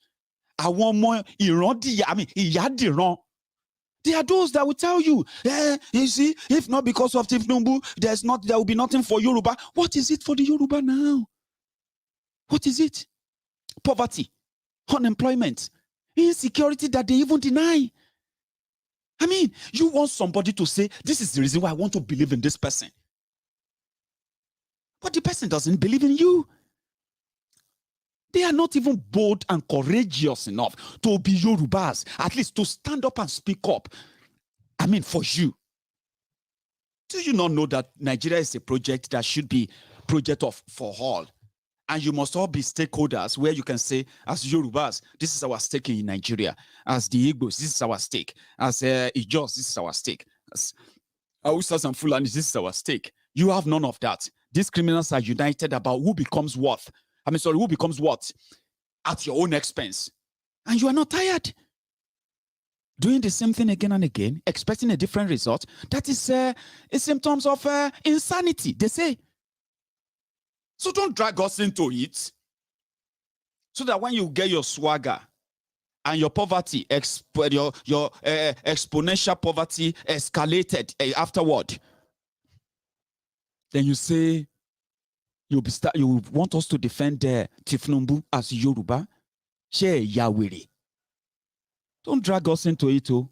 àwọn ọmọ ìyádìran. They are those that will tell you, you see, if not because of Tifnumbu, there will be nothing for Yoruba. What is it for the Yoruba now? What is it? Poverty, unemployment, insecurity that they even deny. I mean, you want somebody to say, this is the reason why I want to believe in this person. But the person doesn't believe in you. They are not even bold and courageous enough to be Yorubas, at least to stand up and speak up. I mean, for you. Do you not know that Nigeria is a project that should be project for all? And you must all be stakeholders where you can say, as Yorubas, this is our stake in Nigeria. As the Igbos, this is our stake. As Ijaws, this is our stake. As Hausas and Fulanis, this is our stake. You have none of that. These criminals are united about who becomes what. Who becomes what? At your own expense. And you are not tired. Doing the same thing again and again, expecting a different result. That is a symptom of insanity, they say. So don't drag us into it. So that when you get your swagger and your poverty, your exponential poverty escalated afterward, then you say, you want us to defend Tifnumbu as Yoruba? Share Yawiri. Don't drag us into it, too.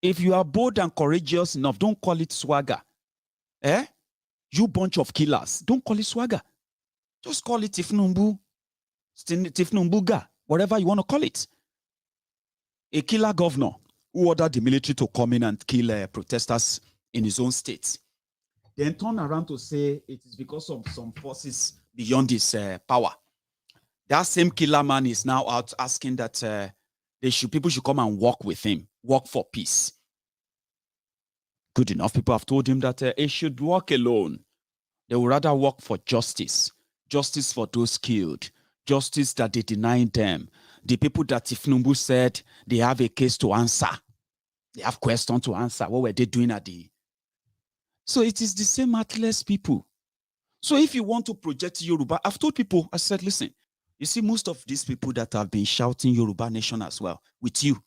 If you are bold and courageous enough, don't call it swagger. You bunch of killers, don't call it swagger. Just call it Tifnumbu, Tifnumbuga, whatever you want to call it. A killer governor who ordered the military to come in and kill protesters in his own state. Then turn around to say it is because of some forces beyond his power. That same killer man is now out asking that people should come and walk with him, walk for peace. Good enough. People have told him that he should walk alone. They would rather walk for justice. Justice for those killed. Justice that they denied them. The people that Tifnumbu said they have a case to answer. They have questions to answer. What were they doing at the... So it is the same heartless people. So if you want to project Yoruba, I've told people, I said, listen, you see most of these people that have been shouting Yoruba Nation as well, with you.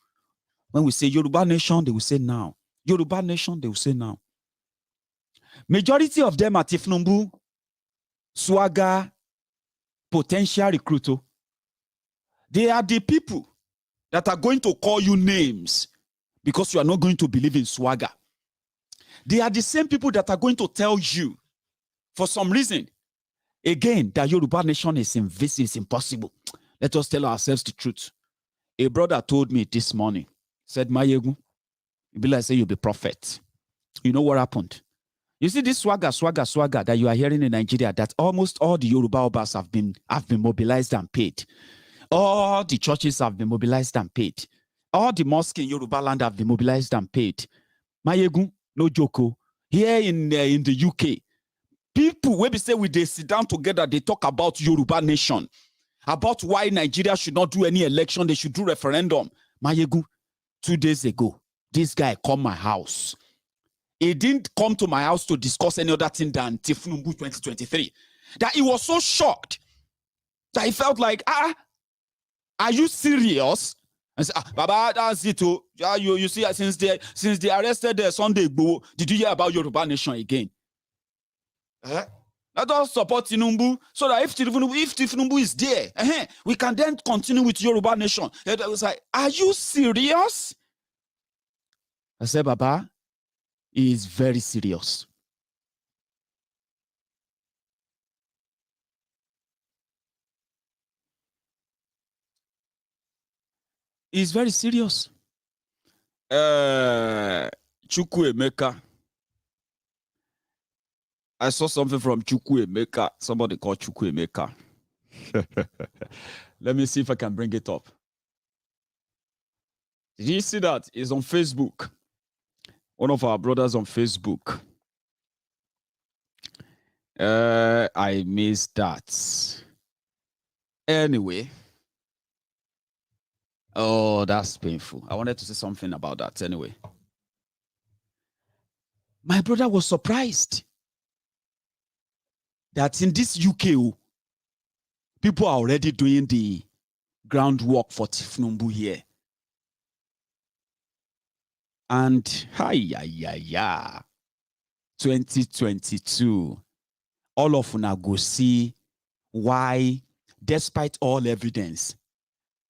When we say Yoruba Nation, they will say now. Yoruba Nation, they will say now. Majority of them are Tifnumbu, swagger, potential recruiter. They are the people that are going to call you names because you are not going to believe in swagger. They are the same people that are going to tell you, for some reason, again, that Yoruba Nation is impossible. Let us tell ourselves the truth. A brother told me this morning, said, Mayegu, you be like say you'll be prophet. You know what happened? You see this swagger that you are hearing in Nigeria, that almost all the Yoruba Obas have been mobilized and paid. All the churches have been mobilized and paid. All the mosques in Yoruba land have been mobilized and paid. Mayegu, no joke. Here in the UK, people, when we say they sit down together, they talk about Yoruba Nation, about why Nigeria should not do any election, they should do referendum. Mayegu, 2 days ago, this guy come my house. He didn't come to my house to discuss any other thing than Tifnumbu 2023. That he was so shocked that he felt like, are you serious? I said, Baba, that's it. You see, since they arrested Sunday Igbo, did you hear about Yoruba Nation again? Let us support Tinubu so that if Tinubu is there, we can then continue with Yoruba Nation. It was like, are you serious? I said, Baba is very serious. He's very serious. Chukwuemeka. I saw something from Chukwuemeka. Somebody called Chukwuemeka. Let me see if I can bring it up. Did you see that? It's on Facebook. One of our brothers on Facebook. I missed that. Anyway. Oh, that's painful. I wanted to say something about that anyway. My brother was surprised that in this UK, people are already doing the groundwork for Tifnumbu here. And 2022, all of una go see why, despite all evidence,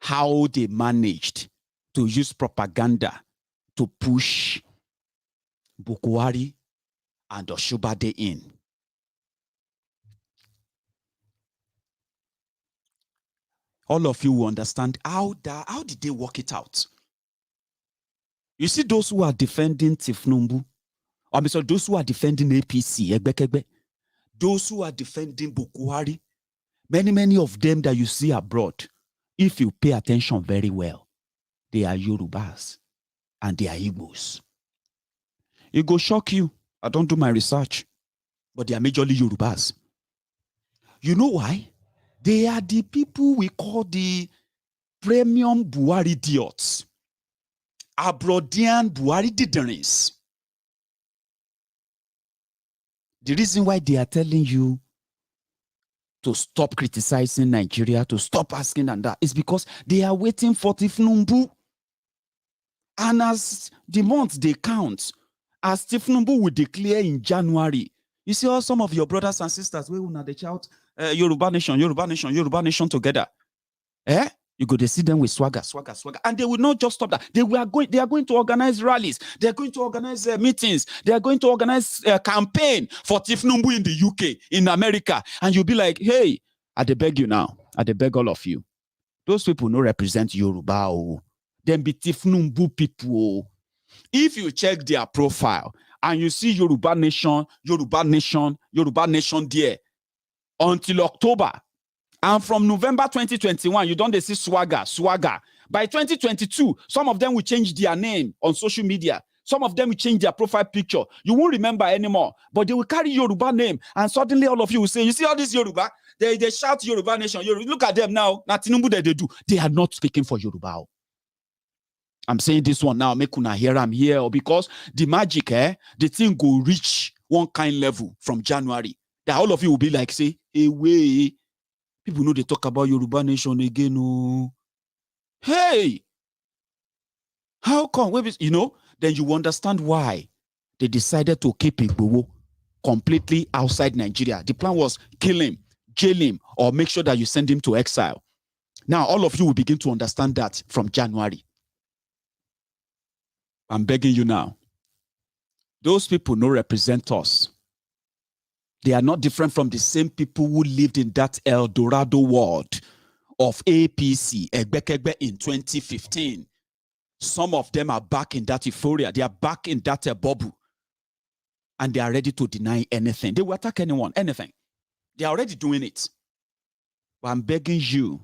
how they managed to use propaganda to push Bukwari and Oshubade in. All of you will understand how did they work it out. You see those who are defending Tifnumbu, or sorry, those who are defending APC, those who are defending Bukwari, many of them that you see abroad, if you pay attention very well, they are Yorubas and they are Igbos. It go shock you. I don't do my research, but they are majorly Yorubas. You know why? They are the people we call the premium Buhari idiots. Abrodian Buhari diderins. The reason why they are telling you to stop criticizing Nigeria, to stop asking and that, is because they are waiting for Tifnumbu. And as the months they count, as Tifnumbu will declare in January, you see all some of your brothers and sisters, we will now they shout, Yoruba Nation, Yoruba Nation, Yoruba Nation together. You go to see them with swagger. And they will not just stop that. They are going to organize rallies. They are going to organize meetings. They are going to organize a campaign for Tifnumbu in the UK, in America. And you'll be like, hey, I beg you now. I beg all of you. Those people no represent Yoruba. Them be Tifnumbu people. If you check their profile and you see Yoruba Nation there until October, and from November 2021, you don't see swagger. By 2022, some of them will change their name on social media. Some of them will change their profile picture. You won't remember anymore, but they will carry Yoruba name, and suddenly all of you will say, you see all this Yoruba? They shout Yoruba Nation. Look at them now. Nothing they do. They are not speaking for Yoruba. I'm saying this one now, make una hear I'm here, because the magic, the thing go reach one kind level from January. That all of you will be like, say, away. People know they talk about Yoruba Nation again. Oh. Hey, how come? Then you understand why they decided to keep Igboho completely outside Nigeria. The plan was kill him, jail him, or make sure that you send him to exile. Now, all of you will begin to understand that from January. I'm begging you now. Those people no represent us. They are not different from the same people who lived in that El Dorado world of APC, Egbekegbe, in 2015. Some of them are back in that euphoria. They are back in that bubble. And they are ready to deny anything. They will attack anyone, anything. They are already doing it. But I'm begging you,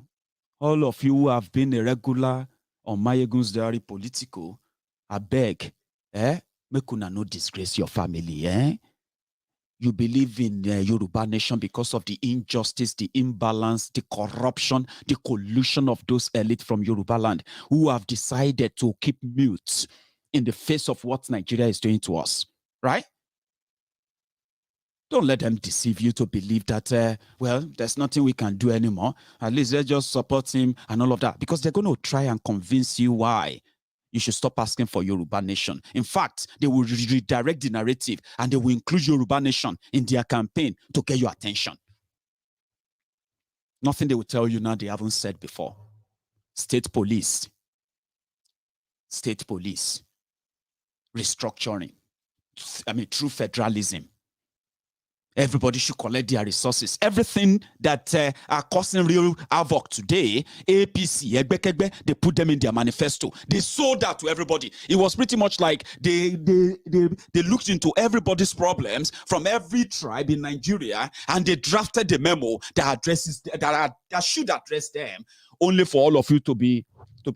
all of you who have been a regular on Mayegun's Diary Political, I beg, make una no disgrace your family, You believe in Yoruba Nation because of the injustice, the imbalance, the corruption, the collusion of those elites from Yoruba land who have decided to keep mute in the face of what Nigeria is doing to us, right? Don't let them deceive you to believe that, well, there's nothing we can do anymore. At least let's just support him and all of that, because they're going to try and convince you why you should stop asking for Yoruba Nation. In fact, they will redirect the narrative and they will include Yoruba Nation in their campaign to get your attention. Nothing they will tell you now they haven't said before. State police. restructuring. I mean, through federalism. Everybody should collect their resources. Everything that are causing real havoc today, APC, Egbekegbe, they put them in their manifesto. They sold that to everybody. It was pretty much like they looked into everybody's problems from every tribe in Nigeria, and they drafted the memo that addresses that should address them, only for all of you to be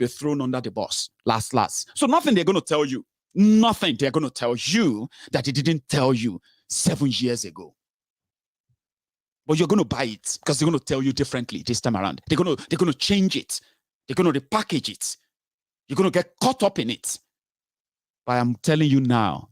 thrown under the bus. Last. So nothing they're going to tell you, nothing they're going to tell you that they didn't tell you 7 years ago. But you're going to buy it because they're going to tell you differently this time around. They're going to change it. They're going to repackage it. You're going to get caught up in it. But I'm telling you now,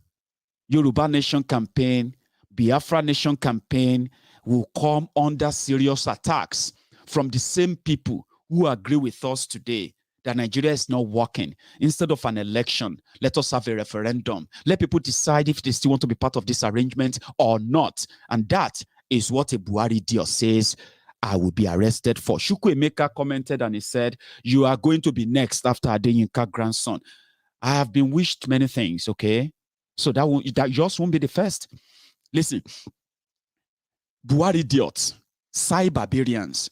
Yoruba Nation campaign, Biafra Nation campaign will come under serious attacks from the same people who agree with us today that Nigeria is not working. Instead of an election, let us have a referendum. Let people decide if they still want to be part of this arrangement or not. And that is what a Buhari deal says I will be arrested for. Chukwuemeka commented and he said, you are going to be next after Adeyinka grandson. I have been wished many things, okay? So that just won't be the first. Listen, Buhari idiots, cyberbarians,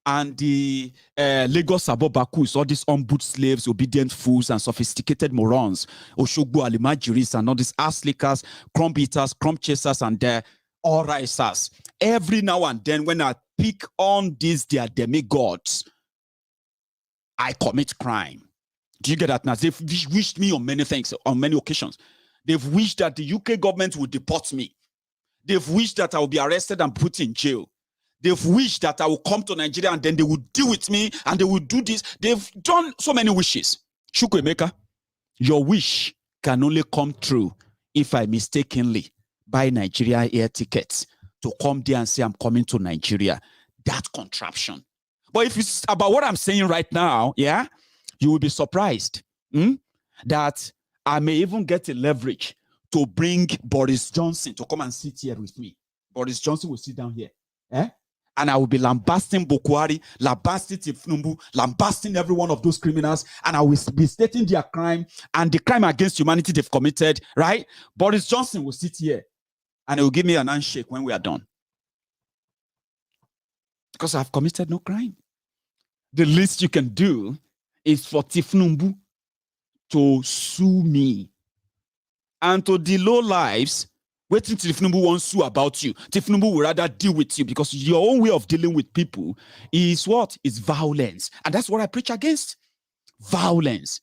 and the Lagos Abobakus, all these on-boot slaves, obedient fools, and sophisticated morons, Oshogbo Alimajiris, and all these ass lickers, crumb eaters, crumb chasers, and their all risers. Every now and then, when I pick on these their demigods, I commit crime. Do you get that now? They've wished me on many things, on many occasions. They've wished that the UK government would deport me. They've wished that I will be arrested and put in jail. They've wished that I will come to Nigeria and then they would deal with me and they will do this. They've done so many wishes. Chukwuemeka, your wish can only come true if I mistakenly buy Nigeria air tickets to come there and say I'm coming to Nigeria. That contraption. But if it's about what I'm saying right now, yeah, you will be surprised that I may even get a leverage to bring Boris Johnson to come and sit here with me. Boris Johnson will sit down here. And I will be lambasting Bokwari, lambasting Tifnumbu, lambasting every one of those criminals, and I will be stating their crime and the crime against humanity they've committed, right? Boris Johnson will sit here and he will give me an handshake when we are done. Because I've committed no crime. The least you can do is for Tifnumbu to sue me. And to the low lives, waiting till Tifnumbu won't sue about you. Tifnumbu will rather deal with you because your own way of dealing with people is what? Is violence. And that's what I preach against. Violence.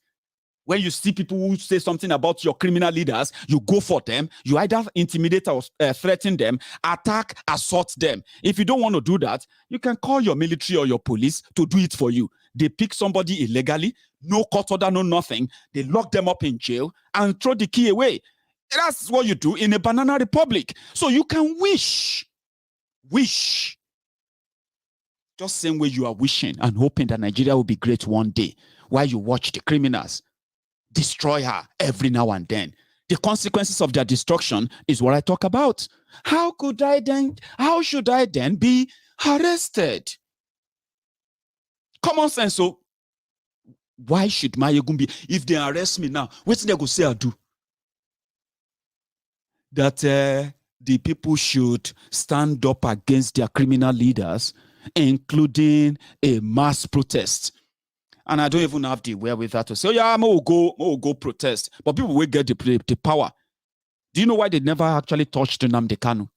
When you see people who say something about your criminal leaders, you go for them. You either intimidate or threaten them, attack, assault them. If you don't want to do that, you can call your military or your police to do it for you. They pick somebody illegally, no court order, no nothing. They lock them up in jail and throw the key away. That's what you do in a banana republic. So you can wish. Just same way you are wishing and hoping that Nigeria will be great one day, while you watch the criminals destroy her every now and then. The consequences of their destruction is what I talk about. How should I then be arrested? Common sense. So why should Mayegun be? If they arrest me now, what's they go say I do? That the people should stand up against their criminal leaders, including a mass protest. And I don't even have the wherewithal to say, oh yeah, we'll go protest. But people will get the power. Do you know why they never actually touched Nnamdi Kanu?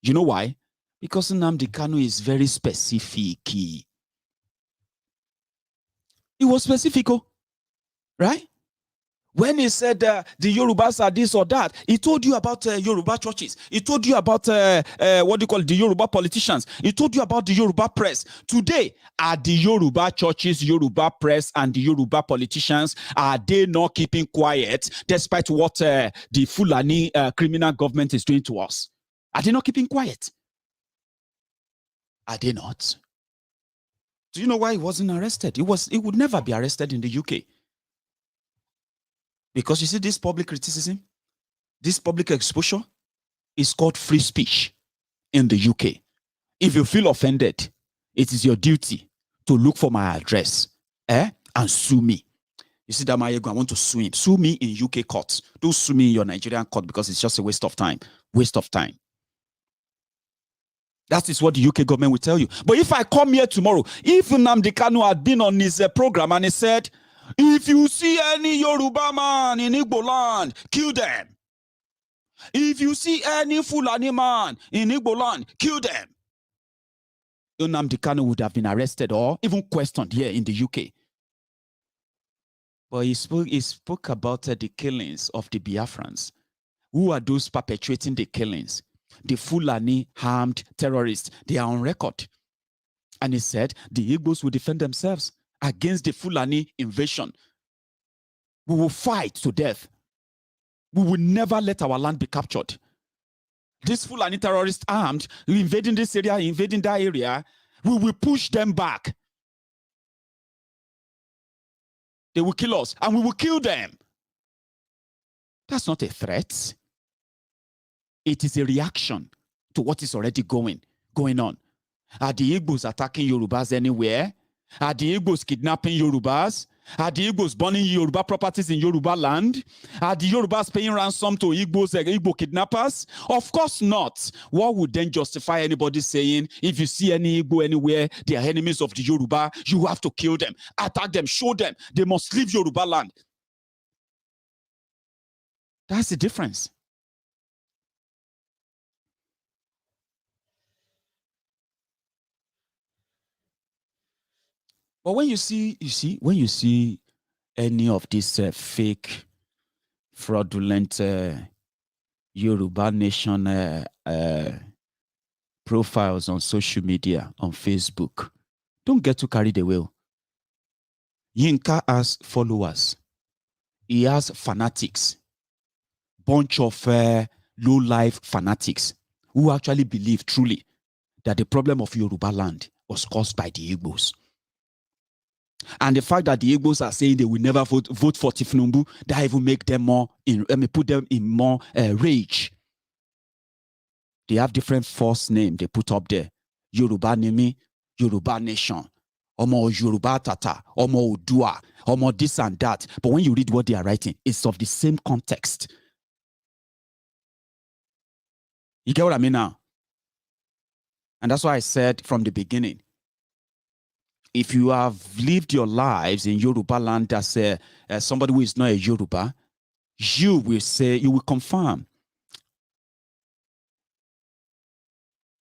You know why? Because Nnamdi Kanu is very specific. He was specific, right? When he said the Yorubas are this or that, he told you about Yoruba churches. He told you about the Yoruba politicians. He told you about the Yoruba press. Today, are the Yoruba churches, Yoruba press, and the Yoruba politicians, are they not keeping quiet despite what the Fulani criminal government is doing to us? Are they not keeping quiet? Are they not? Do you know why he wasn't arrested? He would never be arrested in the UK. Because you see, this public criticism, this public exposure is called free speech in the UK. If you feel offended, it is your duty to look for my address and sue me. You see that Mayegu, I want to sue him. Sue me in UK court. Don't sue me in your Nigerian court because it's just a waste of time. Waste of time. That is what the UK government will tell you. But if I come here tomorrow, if Nnamdi Kanu had been on his program and he said, if you see any Yoruba man in Igbo land, kill them. If you see any Fulani man in Igbo land, kill them. Nnamdi Kanu would have been arrested or even questioned here in the UK. But he spoke about the killings of the Biafrans. Who are those perpetrating the killings? The Fulani armed terrorists. They are on record. And he said the Igbos will defend themselves against the Fulani invasion. We will fight to death. We will never let our land be captured. These Fulani terrorists armed, invading this area, invading that area, we will push them back. They will kill us and we will kill them. That's not a threat. It is a reaction to what is already going on. Are the Igbos attacking Yorubas anywhere? Are the Igbos kidnapping Yorubas? Are the Igbos burning Yoruba properties in Yoruba land? Are the Yorubas paying ransom to Igbo kidnappers? Of course not. What would then justify anybody saying, if you see any Igbo anywhere, they are enemies of the Yoruba, you have to kill them, attack them, show them, they must leave Yoruba land. That's the difference. But when you see any of these fake, fraudulent Yoruba Nation profiles on social media, on Facebook, don't get too carried away. Yinka has followers. He has fanatics. Bunch of low-life fanatics who actually believe truly that the problem of Yoruba land was caused by the Igbos. And the fact that the Igbos are saying they will never vote for Tifnumbu, that even make them more, put them in more rage. They have different false names they put up there. Yoruba Nimi, Yoruba Nation, Omo Yoruba Tata, Omo Udua, Omo this and that. But when you read what they are writing, it's of the same context. You get what I mean now? And that's why I said from the beginning, if you have lived your lives in Yoruba land as somebody who is not a Yoruba, you will confirm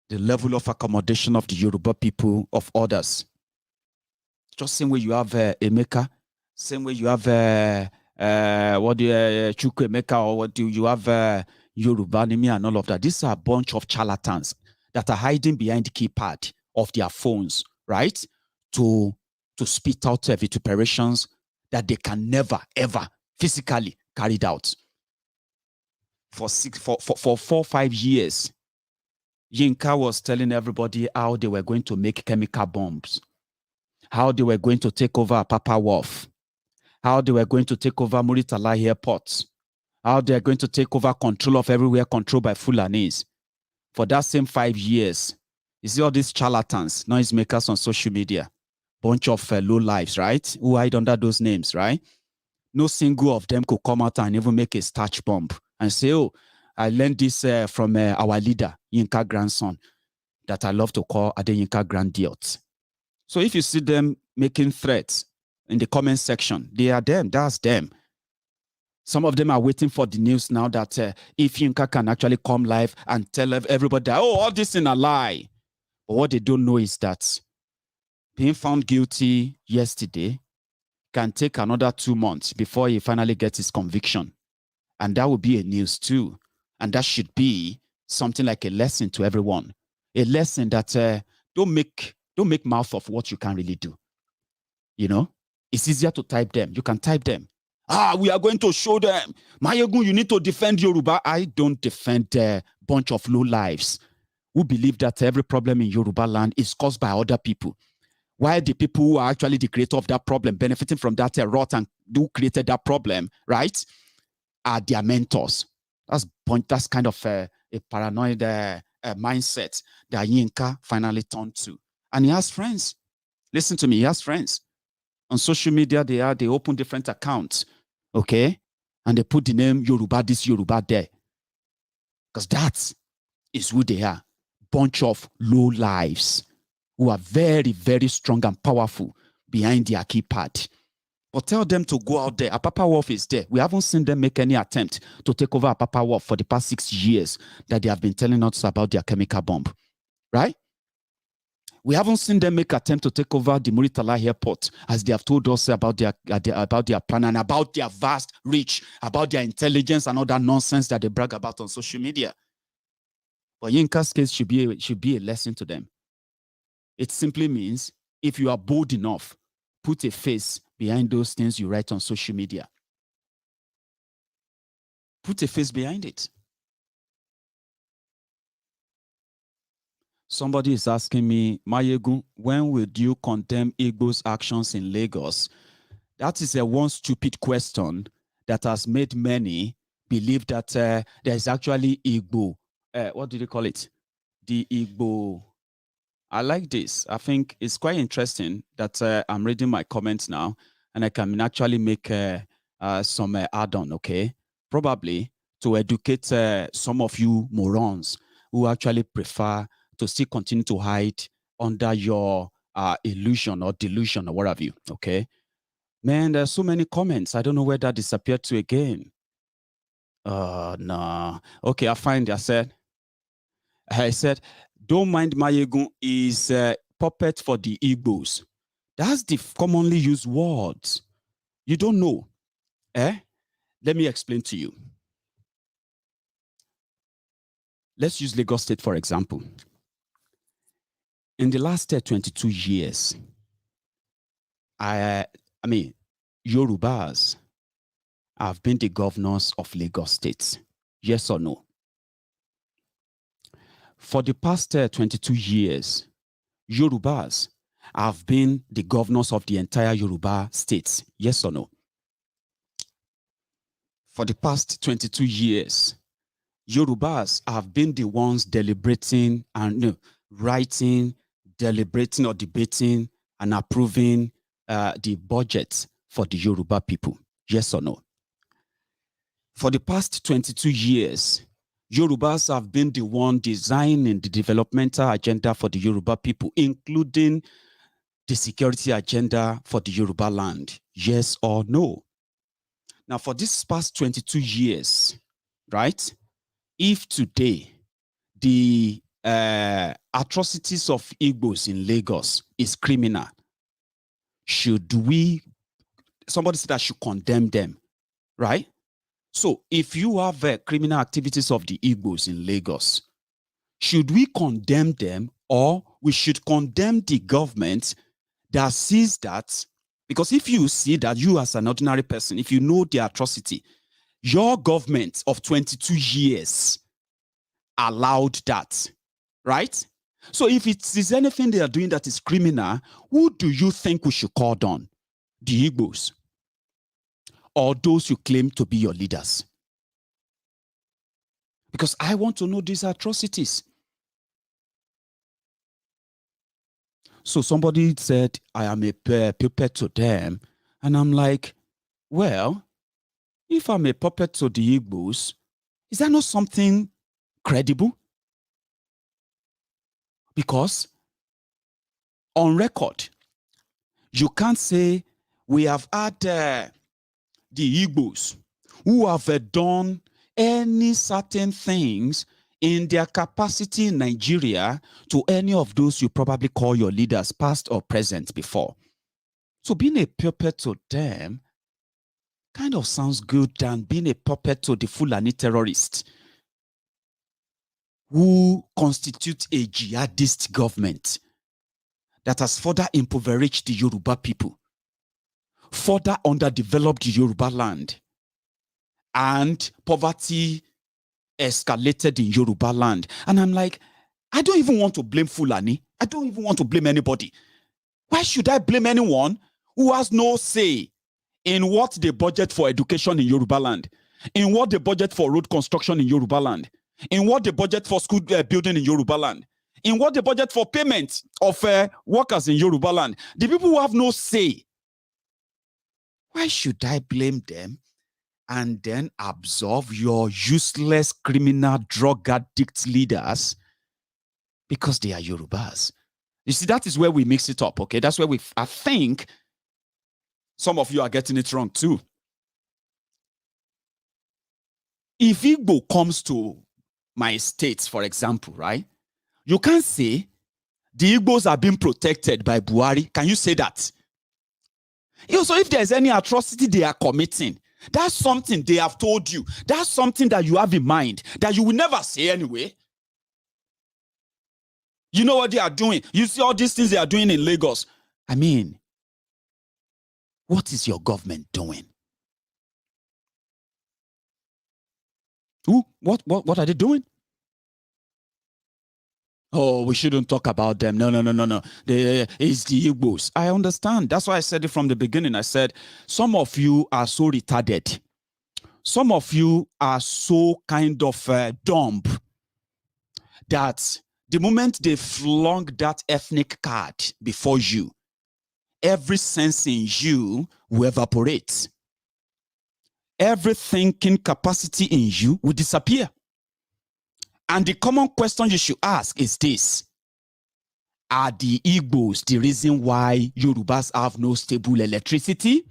the level of accommodation of the Yoruba people of others. Just same way you have Emeka, same way you have Chukwu Emeka, or what do you have Yoruba Nimi and all of that. These are a bunch of charlatans that are hiding behind the keypad of their phones, right? To spit out vituperations that they can never, ever physically carry out. For 4 or 5 years, Yinka was telling everybody how they were going to make chemical bombs, how they were going to take over Papa Wharf, how they were going to take over Muritala Airport, how they are going to take over control of everywhere controlled by Fulanis. For that same 5 years, you see all these charlatans, noise makers on social media, bunch of low lives, right? Who hide under those names, right? No single of them could come out and even make a starch bomb and say, oh, I learned this from our leader, Yinka grandson, that I love to call Adeyinka grandiot. So if you see them making threats in the comment section, they are them, that's them. Some of them are waiting for the news now that if Yinka can actually come live and tell everybody that, oh, all this is a lie. But what they don't know is that being found guilty yesterday can take another 2 months before he finally gets his conviction. And that will be a news too. And that should be something like a lesson to everyone. A lesson that don't make mouth of what you can really do. You know, it's easier to type them. You can type them. We are going to show them. Mayegun, you need to defend Yoruba. I don't defend a bunch of low lives who believe that every problem in Yoruba land is caused by other people. While the people who are actually the creator of that problem, benefiting from that rot and who created that problem, right, are their mentors. That's kind of a paranoid mindset that Yinka finally turned to. And he has friends. Listen to me, he has friends. On social media, they open different accounts, okay? And they put the name Yoruba this, Yoruba there. Because that is who they are. Bunch of low lives who are very, very strong and powerful behind their keypad. But tell them to go out there. Apapa Wharf is there. We haven't seen them make any attempt to take over Apapa Wharf for the past 6 years that they have been telling us about their chemical bomb, right? We haven't seen them make attempt to take over the Muritala airport, as they have told us about their plan and about their vast reach, about their intelligence and all that nonsense that they brag about on social media. But Yinka's case should be a lesson to them. It simply means if you are bold enough, put a face behind those things you write on social media. Put a face behind it. Somebody is asking me, Mayegun, when will you condemn Igbos' actions in Lagos? That is a one stupid question that has made many believe that there is actually Igbo. What do they call it? The Igbo. I like this. I think it's quite interesting that I'm reading my comments now and I can actually make some add-on, okay? Probably to educate some of you morons who actually prefer to still continue to hide under your illusion or delusion or what have you, okay? Man, there's so many comments. I don't know where that disappeared to again. No. Okay, I find it. I said, don't mind Mayegun is puppet for the Igbos. That's the commonly used words. You don't know. Let me explain to you. Let's use Lagos State, for example. In the last 22 years, I mean, Yorubas have been the governors of Lagos State. Yes or no? For the past 22 years, Yorubas have been the governors of the entire Yoruba states. Yes or no? For the past 22 years, Yorubas have been the ones deliberating and writing, deliberating or debating and approving the budget for the Yoruba people. Yes or no? For the past 22 years, Yorubas have been the one designing the developmental agenda for the Yoruba people, including the security agenda for the Yoruba land. Yes or no? Now, for this past 22 years, right, if today the atrocities of Igbos in Lagos is criminal, should we, somebody said I should condemn them, right? So if you have criminal activities of the Igbos in Lagos, should we condemn them or we should condemn the government that sees that? Because if you see that, you as an ordinary person, if you know the atrocity, your government of 22 years allowed that, right? So if it is anything they are doing that is criminal, who do you think we should call on? The Igbos or those you claim to be your leaders? Because I want to know these atrocities. So somebody said, I am a puppet to them. And I'm like, well, if I'm a puppet to the Igbos, is that not something credible? Because on record, you can't say we have had the Igbos who have done any certain things in their capacity in Nigeria to any of those you probably call your leaders, past or present, before. So being a puppet to them kind of sounds good than being a puppet to the Fulani terrorists who constitute a jihadist government that has further impoverished the Yoruba people, further underdeveloped the Yoruba land, and poverty escalated in Yoruba land. And I'm like, I don't even want to blame Fulani. I don't even want to blame anybody. Why should I blame anyone who has no say in what they budget for education in Yoruba land, in what they budget for road construction in Yoruba land, in what they budget for school building in Yoruba land, in what they budget for payment of workers in Yoruba land? The people who have no say Why should I blame them and then absolve your useless criminal drug addict leaders because they are Yorubas? You see, that is where we mix it up, okay? That's where I think some of you are getting it wrong too. If Igbo comes to my state, for example, right? You can't say the Igbos are being protected by Buhari. Can you say that? So if there's any atrocity they are committing, that's something they have told you. That's something that you have in mind that you will never say anyway. You know what they are doing. You see all these things they are doing in Lagos. I mean, what is your government doing? What are they doing? Oh, we shouldn't talk about them. No. It's the Igbos. I understand. That's why I said it from the beginning. I said, some of you are so retarded. Some of you are so kind of dumb that the moment they flung that ethnic card before you, every sense in you will evaporate. Every thinking capacity in you will disappear. And the common question you should ask is this: are the Igbos the reason why Yorubas have no stable electricity?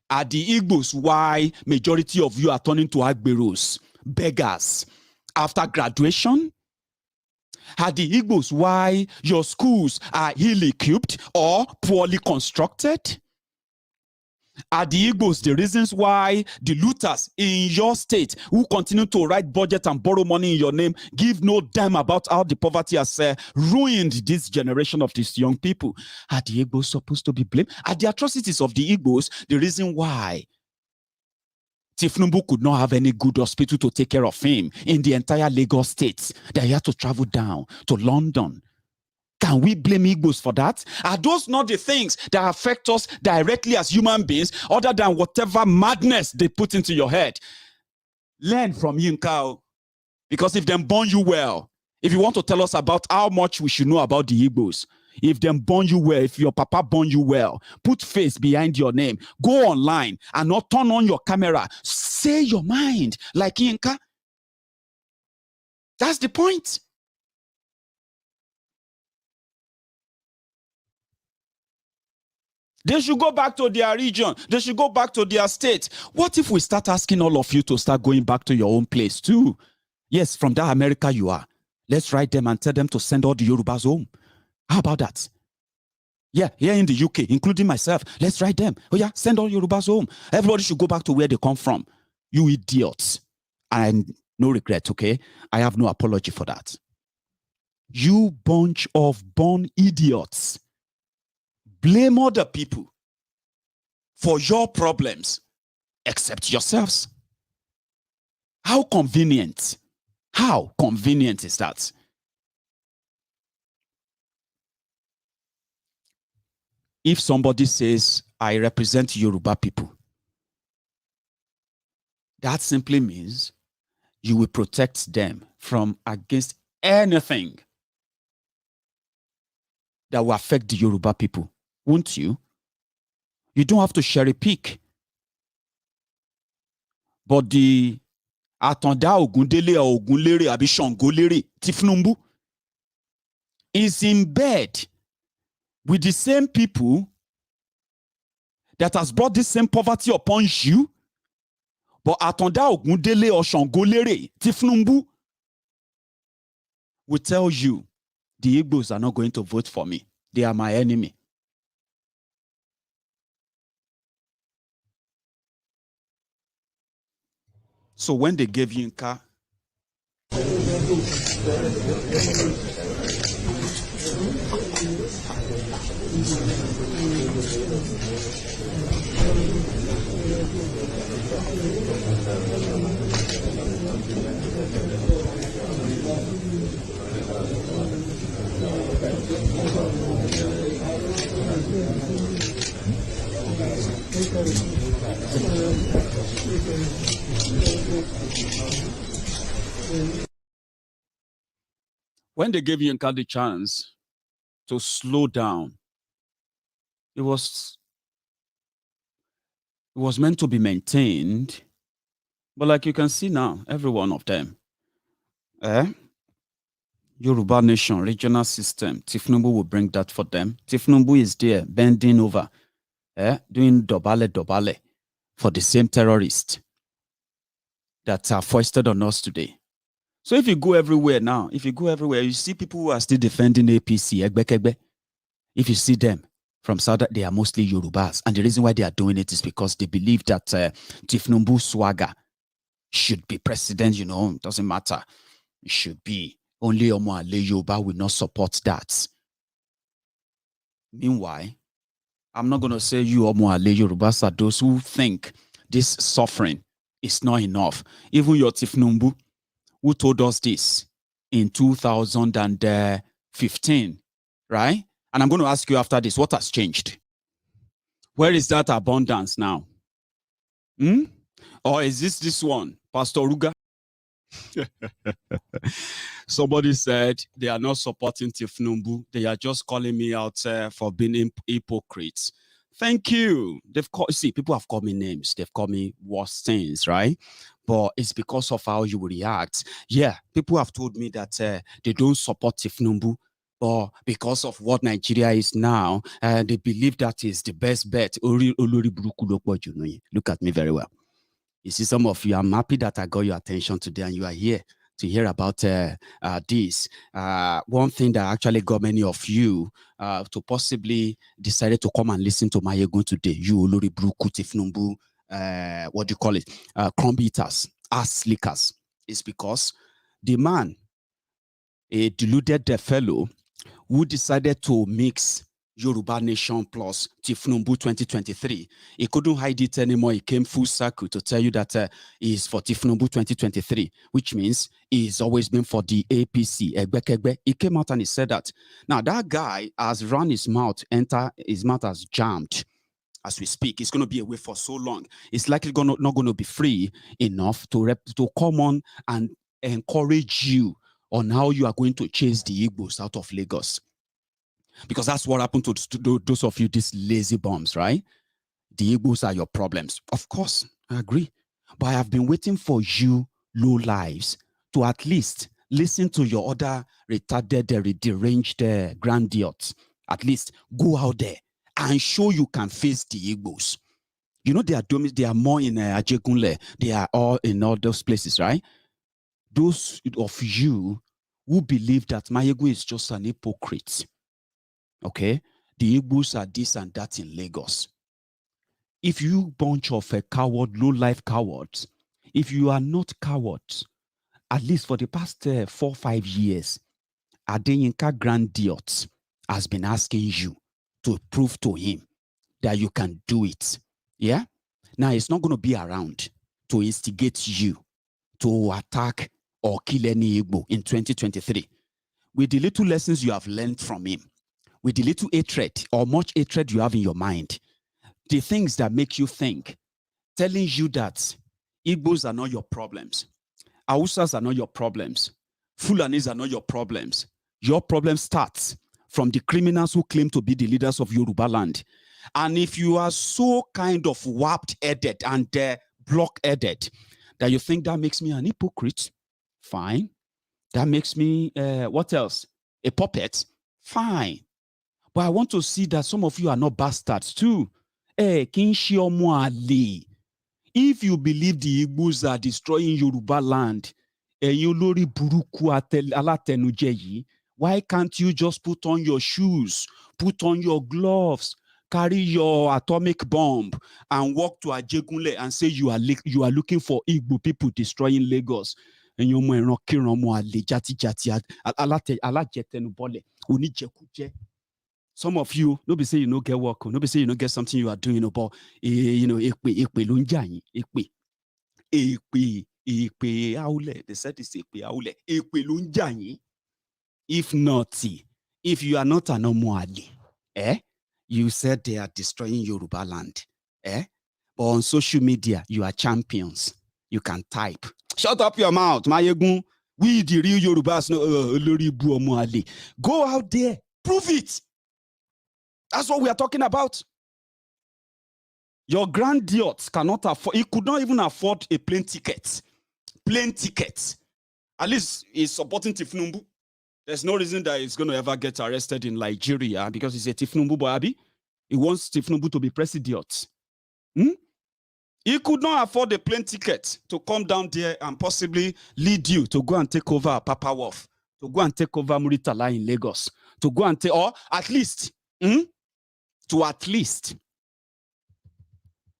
Are the Igbos why majority of you are turning to Agberos, beggars, after graduation? Are the Igbos why your schools are ill-equipped or poorly constructed? Are the Igbos the reasons why the looters in your state who continue to write budget and borrow money in your name give no damn about how the poverty has ruined this generation of these young people? Are the Igbos supposed to be blamed? Are the atrocities of the Igbos the reason why Tifnumbu could not have any good hospital to take care of him in the entire Lagos state, that he had to travel down to London? Can we blame Igbos for that? Are those not the things that affect us directly as human beings, other than whatever madness they put into your head? Learn from Yinka, because if them born you well, if you want to tell us about how much we should know about the Igbos, if them born you well, if your papa born you well, put face behind your name, go online and not turn on your camera, say your mind like Yinka. That's the point. They should go back to their region. They should go back to their state. What if we start asking all of you to start going back to your own place too? Yes, from that America you are. Let's write them and tell them to send all the Yorubas home. How about that? Yeah, here in the UK, including myself, let's write them. Oh yeah, send all Yorubas home. Everybody should go back to where they come from. You idiots. And no regret, okay? I have no apology for that. You bunch of born idiots. Blame other people for your problems, except yourselves. How convenient? How convenient is that? If somebody says, I represent Yoruba people, that simply means you will protect them from against anything that will affect the Yoruba people, won't you? You don't have to cherry pick. But the Atanda Ogundele or Ogunlere Abi Shangolere Tifnumbu is in bed with the same people that has brought this same poverty upon you. But Atanda Ogundele or Shangolere Tifnumbu will tell you, the Igbos are not going to vote for me. They are my enemy. So when they gave Yinka the chance to slow down, it was It was meant to be maintained. But like you can see now, every one of them. Yoruba Nation, regional system. Tifnumbu will bring that for them. Tifnumbu is there, bending over, doing dobale for the same terrorists that are foisted on us today. So if you go everywhere now, you see people who are still defending APC, Egbekegbe. If you see them from South, they are mostly Yorubas. And the reason why they are doing it is because they believe that Tifnumbu Swaga should be president, it doesn't matter. It should be. Only Omo Ale Yoruba will not support that. Meanwhile, I'm not going to say you Omo Ale Yorubas are those who think this suffering is not enough. Even your Tifnumbu, who told us this in 2015, right? And I'm going to ask you after this, what has changed? Where is that abundance now? Or is this one, Pastor Ruga? Somebody said they are not supporting Tifnumbu. They are just calling me out for being hypocrites. Thank you. People have called me names. They've called me worse things, right? But it's because of how you react. Yeah, people have told me that they don't support Tifnumbu, but because of what Nigeria is now, they believe that is the best bet. Look at me very well. You see, some of you, I'm happy that I got your attention today and you are here to hear about this. One thing that actually got many of you to possibly decided to come and listen to my Egun today, you Olori Bruku Tifnumbu, what do you call it? Crumb eaters, ass slickers, is because the man, a deluded fellow who decided to mix Yoruba Nation plus Tifnumbu 2023. He couldn't hide it anymore. He came full circle to tell you that he is for Tifnumbu 2023, which means he's always been for the APC. He came out and he said that. Now, that guy has run his mouth, his mouth has jammed. As we speak, it's going to be away for so long. It's likely not going to be free enough to come on and encourage you on how you are going to chase the Igbos out of Lagos. Because that's what happened to those of you, these lazy bums, right? The Igbos are your problems. Of course, I agree. But I have been waiting for you, low lives, to at least listen to your other retarded, deranged grandiose. At least go out there and show you can face the Igbos. You know, they are more in Ajegunle. They are all in all those places, right? Those of you who believe that Mayegu is just an hypocrite, okay, the Igbos are this and that in Lagos. If you bunch of coward, low-life cowards, if you are not cowards, at least for the past 4-5 years, Adeyinka Grandiot has been asking you to prove to him that you can do it. Yeah? Now, it's not going to be around to instigate you to attack or kill any Igbo in 2023. With the little lessons you have learned from him, with the little hatred or much hatred you have in your mind, the things that make you think, telling you that Igbos are not your problems, Hausas are not your problems, Fulanis are not your problems. Your problem starts from the criminals who claim to be the leaders of Yoruba land. And if you are so kind of warped-headed and block-headed that you think that makes me an hypocrite, fine. That makes me, what else? A puppet? Fine. But I want to see that some of you are not bastards too. If you believe the Igbos are destroying Yoruba land, why can't you just put on your shoes, put on your gloves, carry your atomic bomb, and walk to Ajegunle and say you are looking for Igbo people destroying Lagos? And you some of you, nobody say you no get work, nobody say you no get something you are doing, but they said it's if not, if you are not an Omoali, you said they are destroying Yoruba land, but on social media, you are champions. You can type. Shut up your mouth, Mayegun. We the real Yorubas, go out there, prove it. That's what we are talking about. Your grandiose cannot afford, he could not even afford a plane ticket. Plane ticket. At least he's supporting Tifnumbu. There's no reason that he's going to ever get arrested in Nigeria because he's a Tifnumbu boy. He wants Tifnumbu to be president. He could not afford a plane ticket to come down there and possibly lead you to go and take over Papa Wharf, to go and take over Muritala in Lagos, to go and take, or at least, to at least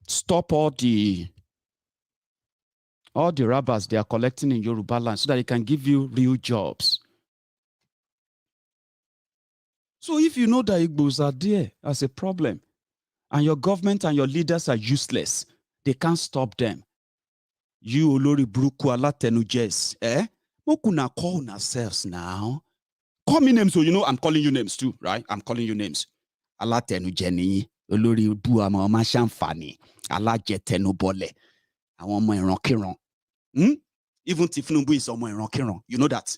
stop all the robbers they are collecting in Yoruba land so that they can give you real jobs. So if you know that Igbos are there as a problem, and your government and your leaders are useless, they can't stop them. You Olori Bruku Alatenujes, Mokuna call ourselves now. Call me names, so you know I'm calling you names too, right? I'm calling you names. Alatenujeni, Olori Buama Mashamfani, Alajetenubole, I want my Rokiron. Even Tifnumbu is on my Rokiron. You know that.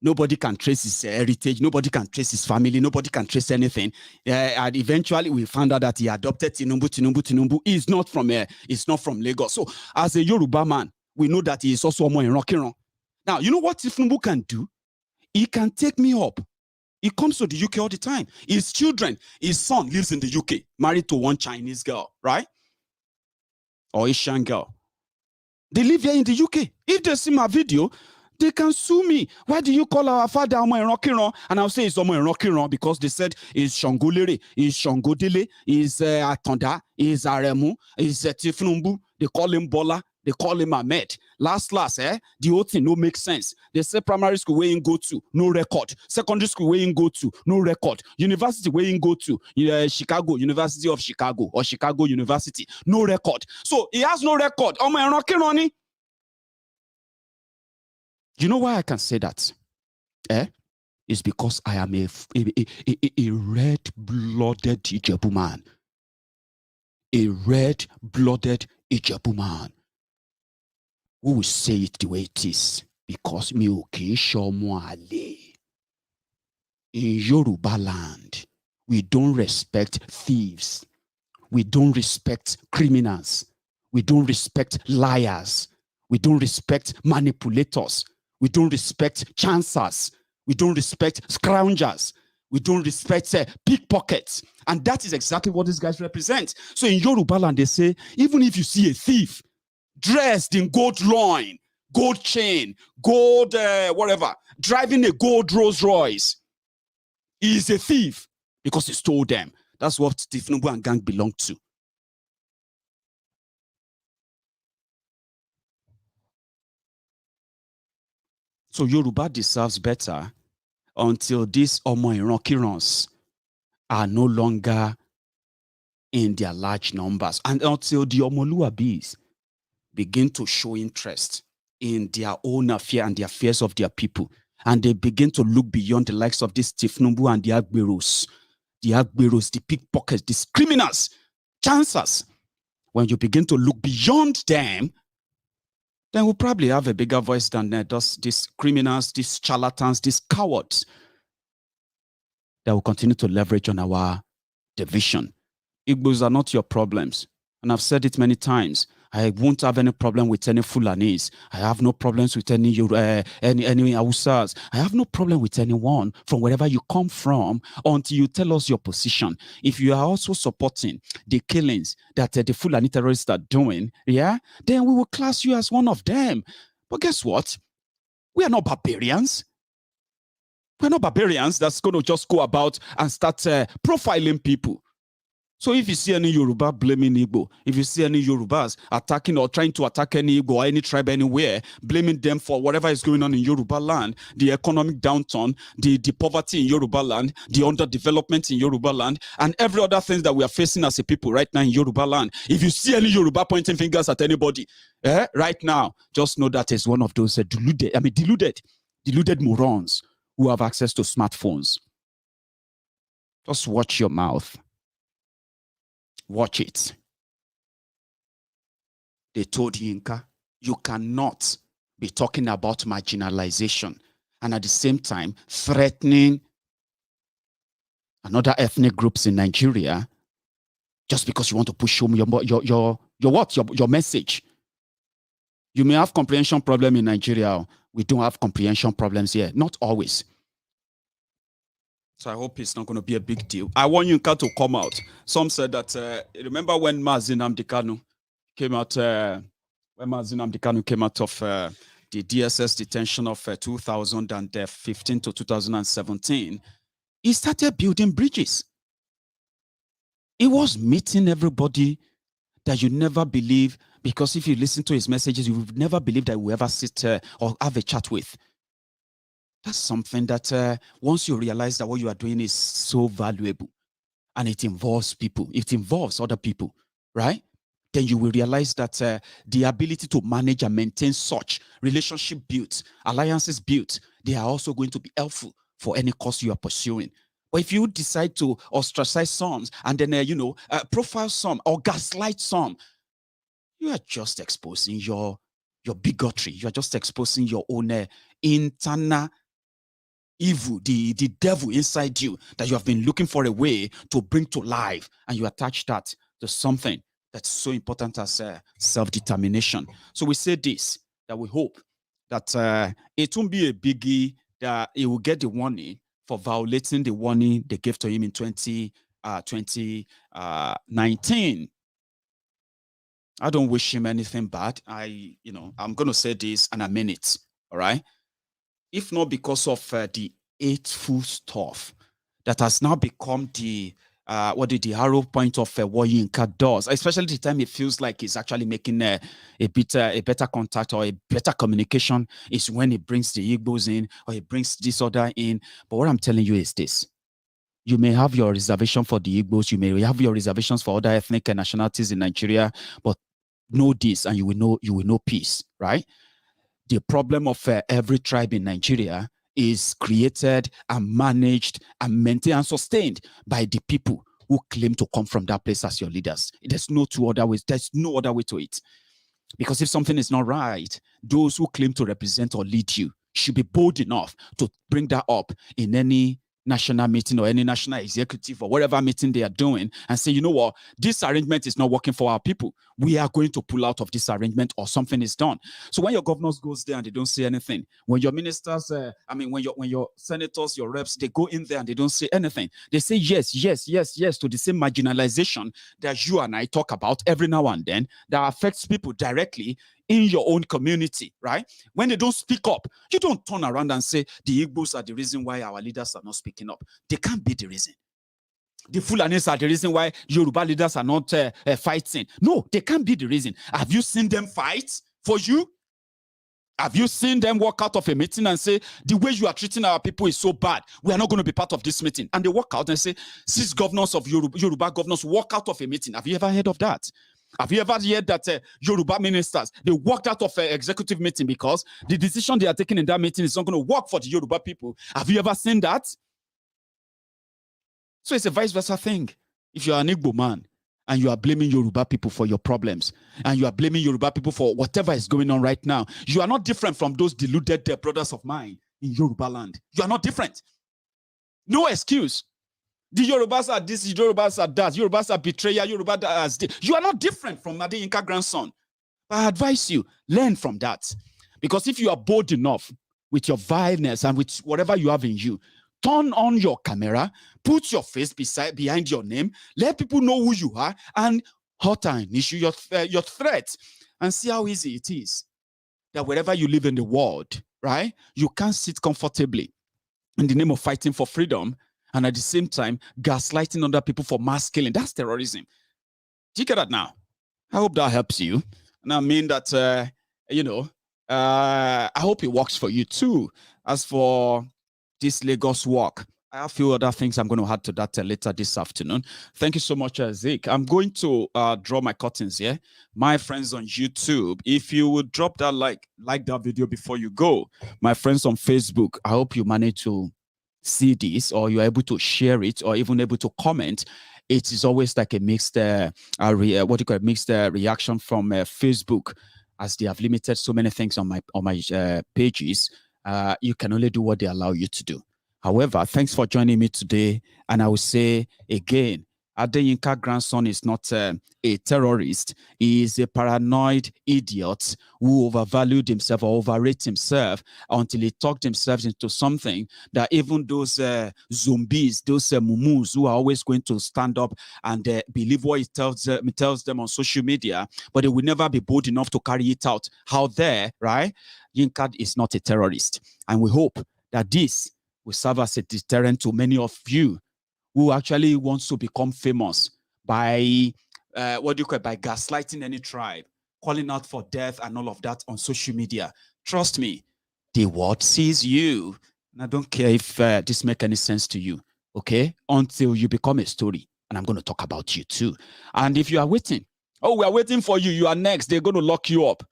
Nobody can trace his heritage. Nobody can trace his family. Nobody can trace anything. And eventually, we found out that he adopted Tinubu. He's not from Lagos. So, as a Yoruba man, we know that he is also more in Rokiron. Now, you know what Tinubu can do? He can take me up. He comes to the UK all the time. His children, his son lives in the UK, married to one Chinese girl, right? Or Asian girl. They live here in the UK. If they see my video, they can sue me. Why do you call our father Omo Irokiran? And I'll say it's Omo Irokiran because they said it's Shangolere, it's Shangodele, it's Atonda, it's Aremu, it's Tifnumbu. They call him Bola, they call him Ahmed. Last, the whole thing no make sense. They say primary school where you go to, no record. Secondary school where you go to, no record. University where you go to, Chicago, University of Chicago or Chicago University, no record. So he has no record. Omo Irokiran. You know why I can say that? It's because I am a red-blooded Ijebu man. A red-blooded Ijebu man. Who will say it the way it is? Because mi o ki shomo ale. In Yoruba land, we don't respect thieves. We don't respect criminals. We don't respect liars. We don't respect manipulators. We don't respect chancers. We don't respect scroungers. We don't respect pickpockets. And that is exactly what these guys represent. So in Yoruba land, they say, even if you see a thief dressed in gold loin, gold chain, gold whatever, driving a gold Rolls Royce, he is a thief because he stole them. That's what Tifnumbu and gang belong to. So Yoruba deserves better until these Omo Ironkirons are no longer in their large numbers and until the Omoluabis begin to show interest in their own affair and the affairs of their people. And they begin to look beyond the likes of this Tifnumbu and the Agberos, the pickpockets, these criminals, chancers. When you begin to look beyond them, then we'll probably have a bigger voice than these criminals, these charlatans, these cowards that will continue to leverage on our division. Igbos are not your problems. And I've said it many times. I won't have any problem with any Fulanis. I have no problems with any Hausas. I have no problem with anyone from wherever you come from until you tell us your position. If you are also supporting the killings that the Fulani terrorists are doing, then we will class you as one of them. But guess what? We are not barbarians. We're not barbarians that's going to just go about and start profiling people. So if you see any Yoruba blaming Igbo, if you see any Yorubas attacking or trying to attack any Igbo or any tribe anywhere, blaming them for whatever is going on in Yoruba land, the economic downturn, the poverty in Yoruba land, the underdevelopment in Yoruba land, and every other thing that we are facing as a people right now in Yoruba land, if you see any Yoruba pointing fingers at anybody, right now, just know that is one of those deluded morons who have access to smartphones. Just watch your mouth. Watch it. They told Yinka, you cannot be talking about marginalization and at the same time threatening another ethnic groups in Nigeria just because you want to push home your message. You may have comprehension problem in Nigeria. We don't have comprehension problems here. Not always. So I hope it's not going to be a big deal. I want Yinka to come out. Some said that, remember when Nnamdi Kanu came out, of the DSS detention of 2015 to 2017, he started building bridges. He was meeting everybody that you never believe, because if you listen to his messages, you would never believe that we ever sit or have a chat with. That's something that once you realize that what you are doing is so valuable and it involves people, it involves other people, right? Then you will realize that the ability to manage and maintain such relationship built, alliances built, they are also going to be helpful for any cause you are pursuing. But if you decide to ostracize some and then, profile some or gaslight some, you are just exposing your bigotry. You are just exposing your own internal evil, the devil inside you that you have been looking for a way to bring to life, and you attach that to something that's so important as self-determination. So we say this, that we hope that it won't be a biggie, that he will get the warning for violating the warning they gave to him in 2019. I don't wish him anything bad. I'm going to say this and I mean it, all right? If not because of the hateful stuff that has now become the arrow point of what Yinka does, especially the time it feels like he's actually making a better contact or a better communication, is when he brings the Igbos in or he brings this other in. But what I'm telling you is this. You may have your reservation for the Igbos, you may have your reservations for other ethnic and nationalities in Nigeria, but know this and you will know peace, right? The problem of every tribe in Nigeria is created and managed and maintained and sustained by the people who claim to come from that place as your leaders. There's no other way to it. Because if something is not right, those who claim to represent or lead you should be bold enough to bring that up in any national meeting or any national executive or whatever meeting they are doing and say, you know what, this arrangement is not working for our people. We are going to pull out of this arrangement or something is done. So when your governors goes there and they don't say anything, when your ministers, when your senators, your reps, they go in there and they don't say anything, they say yes to the same marginalization that you and I talk about every now and then that affects people directly in your own community, right? When they don't speak up, you don't turn around and say the Igbos are the reason why our leaders are not speaking up. They can't be the reason. The Fulanis are the reason why Yoruba leaders are not fighting. No, they can't be the reason. Have you seen them fight for you? Have you seen them walk out of a meeting and say, the way you are treating our people is so bad, we are not going to be part of this meeting? And they walk out and say, 6 governors of Yoruba governors walk out of a meeting. Have you ever heard of that? Have you ever heard that Yoruba ministers, they walked out of an executive meeting because the decision they are taking in that meeting is not going to work for the Yoruba people? Have you ever seen that? So it's a vice versa thing. If you are an Igbo man and you are blaming Yoruba people for your problems and you are blaming Yoruba people for whatever is going on right now, you are not different from those deluded brothers of mine in Yoruba land. You are not different. No excuse. The Yorubas are this, the Yorubas are that, Yorubas are betrayer, Yorubas are this. You are not different from Adeyinka grandson. But I advise you, learn from that. Because if you are bold enough with your vileness and with whatever you have in you, turn on your camera, put your face behind your name, let people know who you are, and utter and issue your threat, and see how easy it is that wherever you live in the world, right, you can sit comfortably in the name of fighting for freedom, and at the same time, gaslighting other people for mass killing. That's terrorism. Do you get that now? I hope that helps you. And I mean that, I hope it works for you too. As for this Lagos walk, I have a few other things I'm going to add to that later this afternoon. Thank you so much, Zeke. I'm going to draw my curtains here. My friends on YouTube, if you would drop that like that video before you go. My friends on Facebook, I hope you manage to see this, or you're able to share it, or even able to comment. It is always like a mixed mixed reaction from Facebook, as they have limited so many things on my pages. You can only do what they allow you to do. However, thanks for joining me today, and I will say again, Adeyinka grandson is not a terrorist. He is a paranoid idiot who overvalued himself or overrated himself until he talked himself into something that even those zombies, those mumus who are always going to stand up and believe what he tells them on social media, but they will never be bold enough to carry it out. How there, right? Yinka is not a terrorist. And we hope that this will serve as a deterrent to many of you who actually wants to become famous by, by gaslighting any tribe, calling out for death and all of that on social media. Trust me, the world sees you. And I don't care if this makes any sense to you, okay? Until you become a story. And I'm going to talk about you too. And if you are waiting, we are waiting for you. You are next. They're going to lock you up.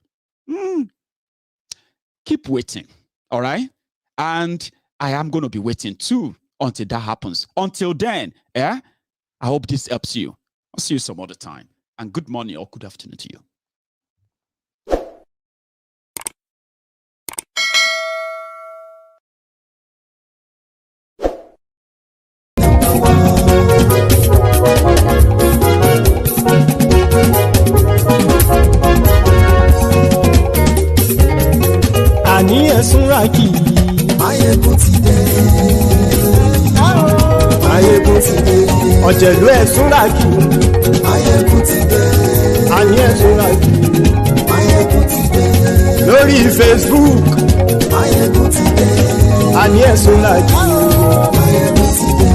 Keep waiting, all right? And I am going to be waiting too until that happens. Until then, I hope this helps you. I'll see you some other time. And good morning or good afternoon to you. Ani esunraki Mayegun ti dé. Mayegun ti dé. Ọ̀jẹ̀lú esunraki Mayegun ti dé. Ani esunraki Mayegun ti dé. Lórí Facebook Mayegun ti dé. Ani esunraki Mayegun ti dé.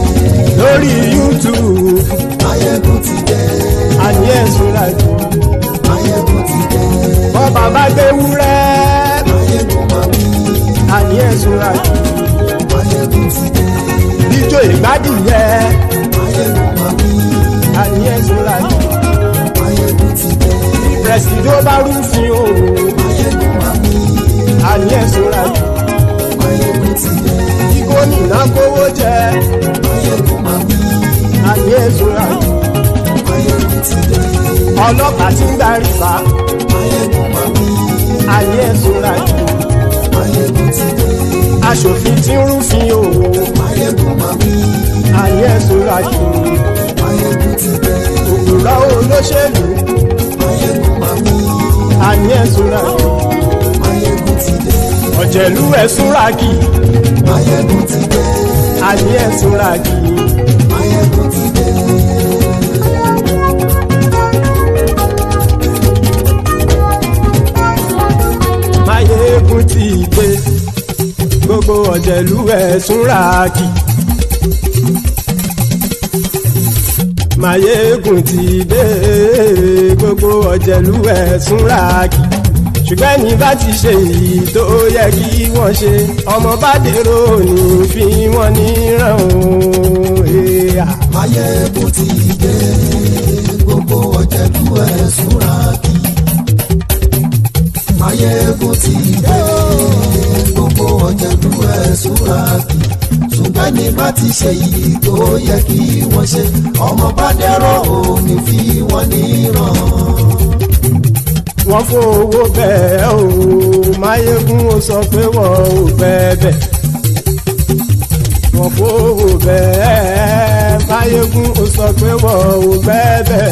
Lórí YouTube Mayegun ti dé. Ani esunraki Mayegun ti dé. Bọ́ba bá gbé wúrẹ́ Ani esunraki Mayegun ti dé. Ijó ìgbádìyẹ Ani esunraki Mayegun ti dé. Presido bá rúfin o Ani esunraki Mayegun ti dé. Gómìnà kówó jẹ Ani esunraki Mayegun ti dé. Ọlọ́pàá tí ń darí bá Ani esunraki Mayegun ti dé. Aṣòfin tí ń rúfin òwò Ani esunraki Mayegun ti dé. Òpùrọ́ olóṣèlú Ani esunraki Mayegun ti dé. Ọ̀jẹ̀lú esunraki Mayegun ti dé. Ani esunraki Mayegun ti dé. Mayegun ti dé. Gbogbo ọ̀jẹ̀lú esunraki. Mayegun ti dé. Gbogbo ọ̀jẹ̀lú esunraki. Ṣùgbọ́n ní bá ti ṣe èyí tó yẹ kí wọ́n ṣe, ọmọ bá dèrò ní fi wọ́n níran o. Mayegun ti dé. Gbogbo ọ̀jẹ̀lú esunraki. Mayegun ti dé. Gbogbo ọ̀jẹ̀lú esunraki. Ṣùgbọ́n ní bá ti ṣe èyí tó yẹ kí wọ́n ṣe, ọmọ bá dèrò ní fi wọ́n níran. Wọ́n fowó bẹ́ẹ̀ o, Mayegun ó sọ pé wọ́n ò bẹ́ẹ̀. Wọ́n fowó bẹ́ẹ̀, Mayegun ó sọ pé wọ́n ò bẹ́ẹ̀.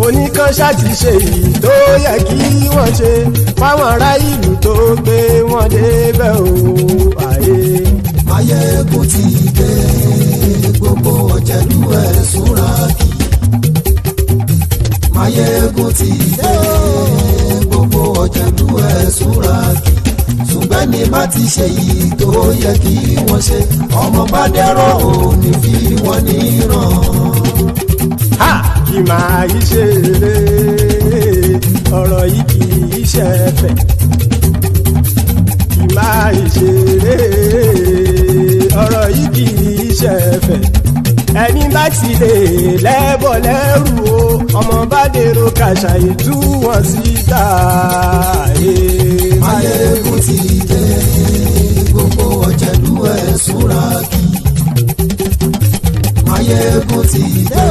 Oníkanṣá ti ṣe èyí tó yẹ kí wọ́n ṣe fáwọn ará ìlú tó gbé wọn débẹ̀ o. Mayegun ti dé. Gbogbo ọ̀jẹ̀lú esunraki. Mayegun ti dé. Gbogbo ọ̀jẹ̀lú esunraki. Ṣùgbọ́n ní bá ti ṣe yìí tó yẹ kí wọ́n ṣe, ọmọ bá dẹ́rọ̀ ò ní fi wọ́n níran. Kì máa yí ṣe eré, ọ̀rọ̀ yìí kì í ṣe ẹ̀fẹ̀. Kì máa yí ṣe eré, ọ̀rọ̀ yìí kì í ṣe ẹ̀fẹ̀. Ẹni bá ti lè lẹ́bọ̀ lẹ́rù o, ọmọ bá dèrò kàṣà ìtú wọn síta. Mayegun ti dé. Gbogbo ọ̀jẹ̀lú esunraki. Mayegun ti dé.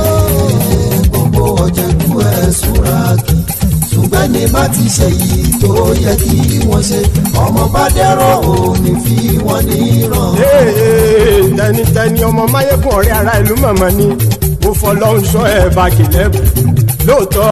Gbogbo ọ̀jẹ̀lú esunraki. ṣùgbọ́n ní bá ti ṣe yìí tó yẹ kí wọ́n ṣe ọmọ bá dẹ́rọ̀ òní fi wọ́n níran. tẹnitẹni ọmọ máyégún ọ̀rẹ́ ara ìlú mọ̀mọ́ ni mo fọlọ́run sọ ẹ̀ bá kìlẹ̀ lóòótọ́.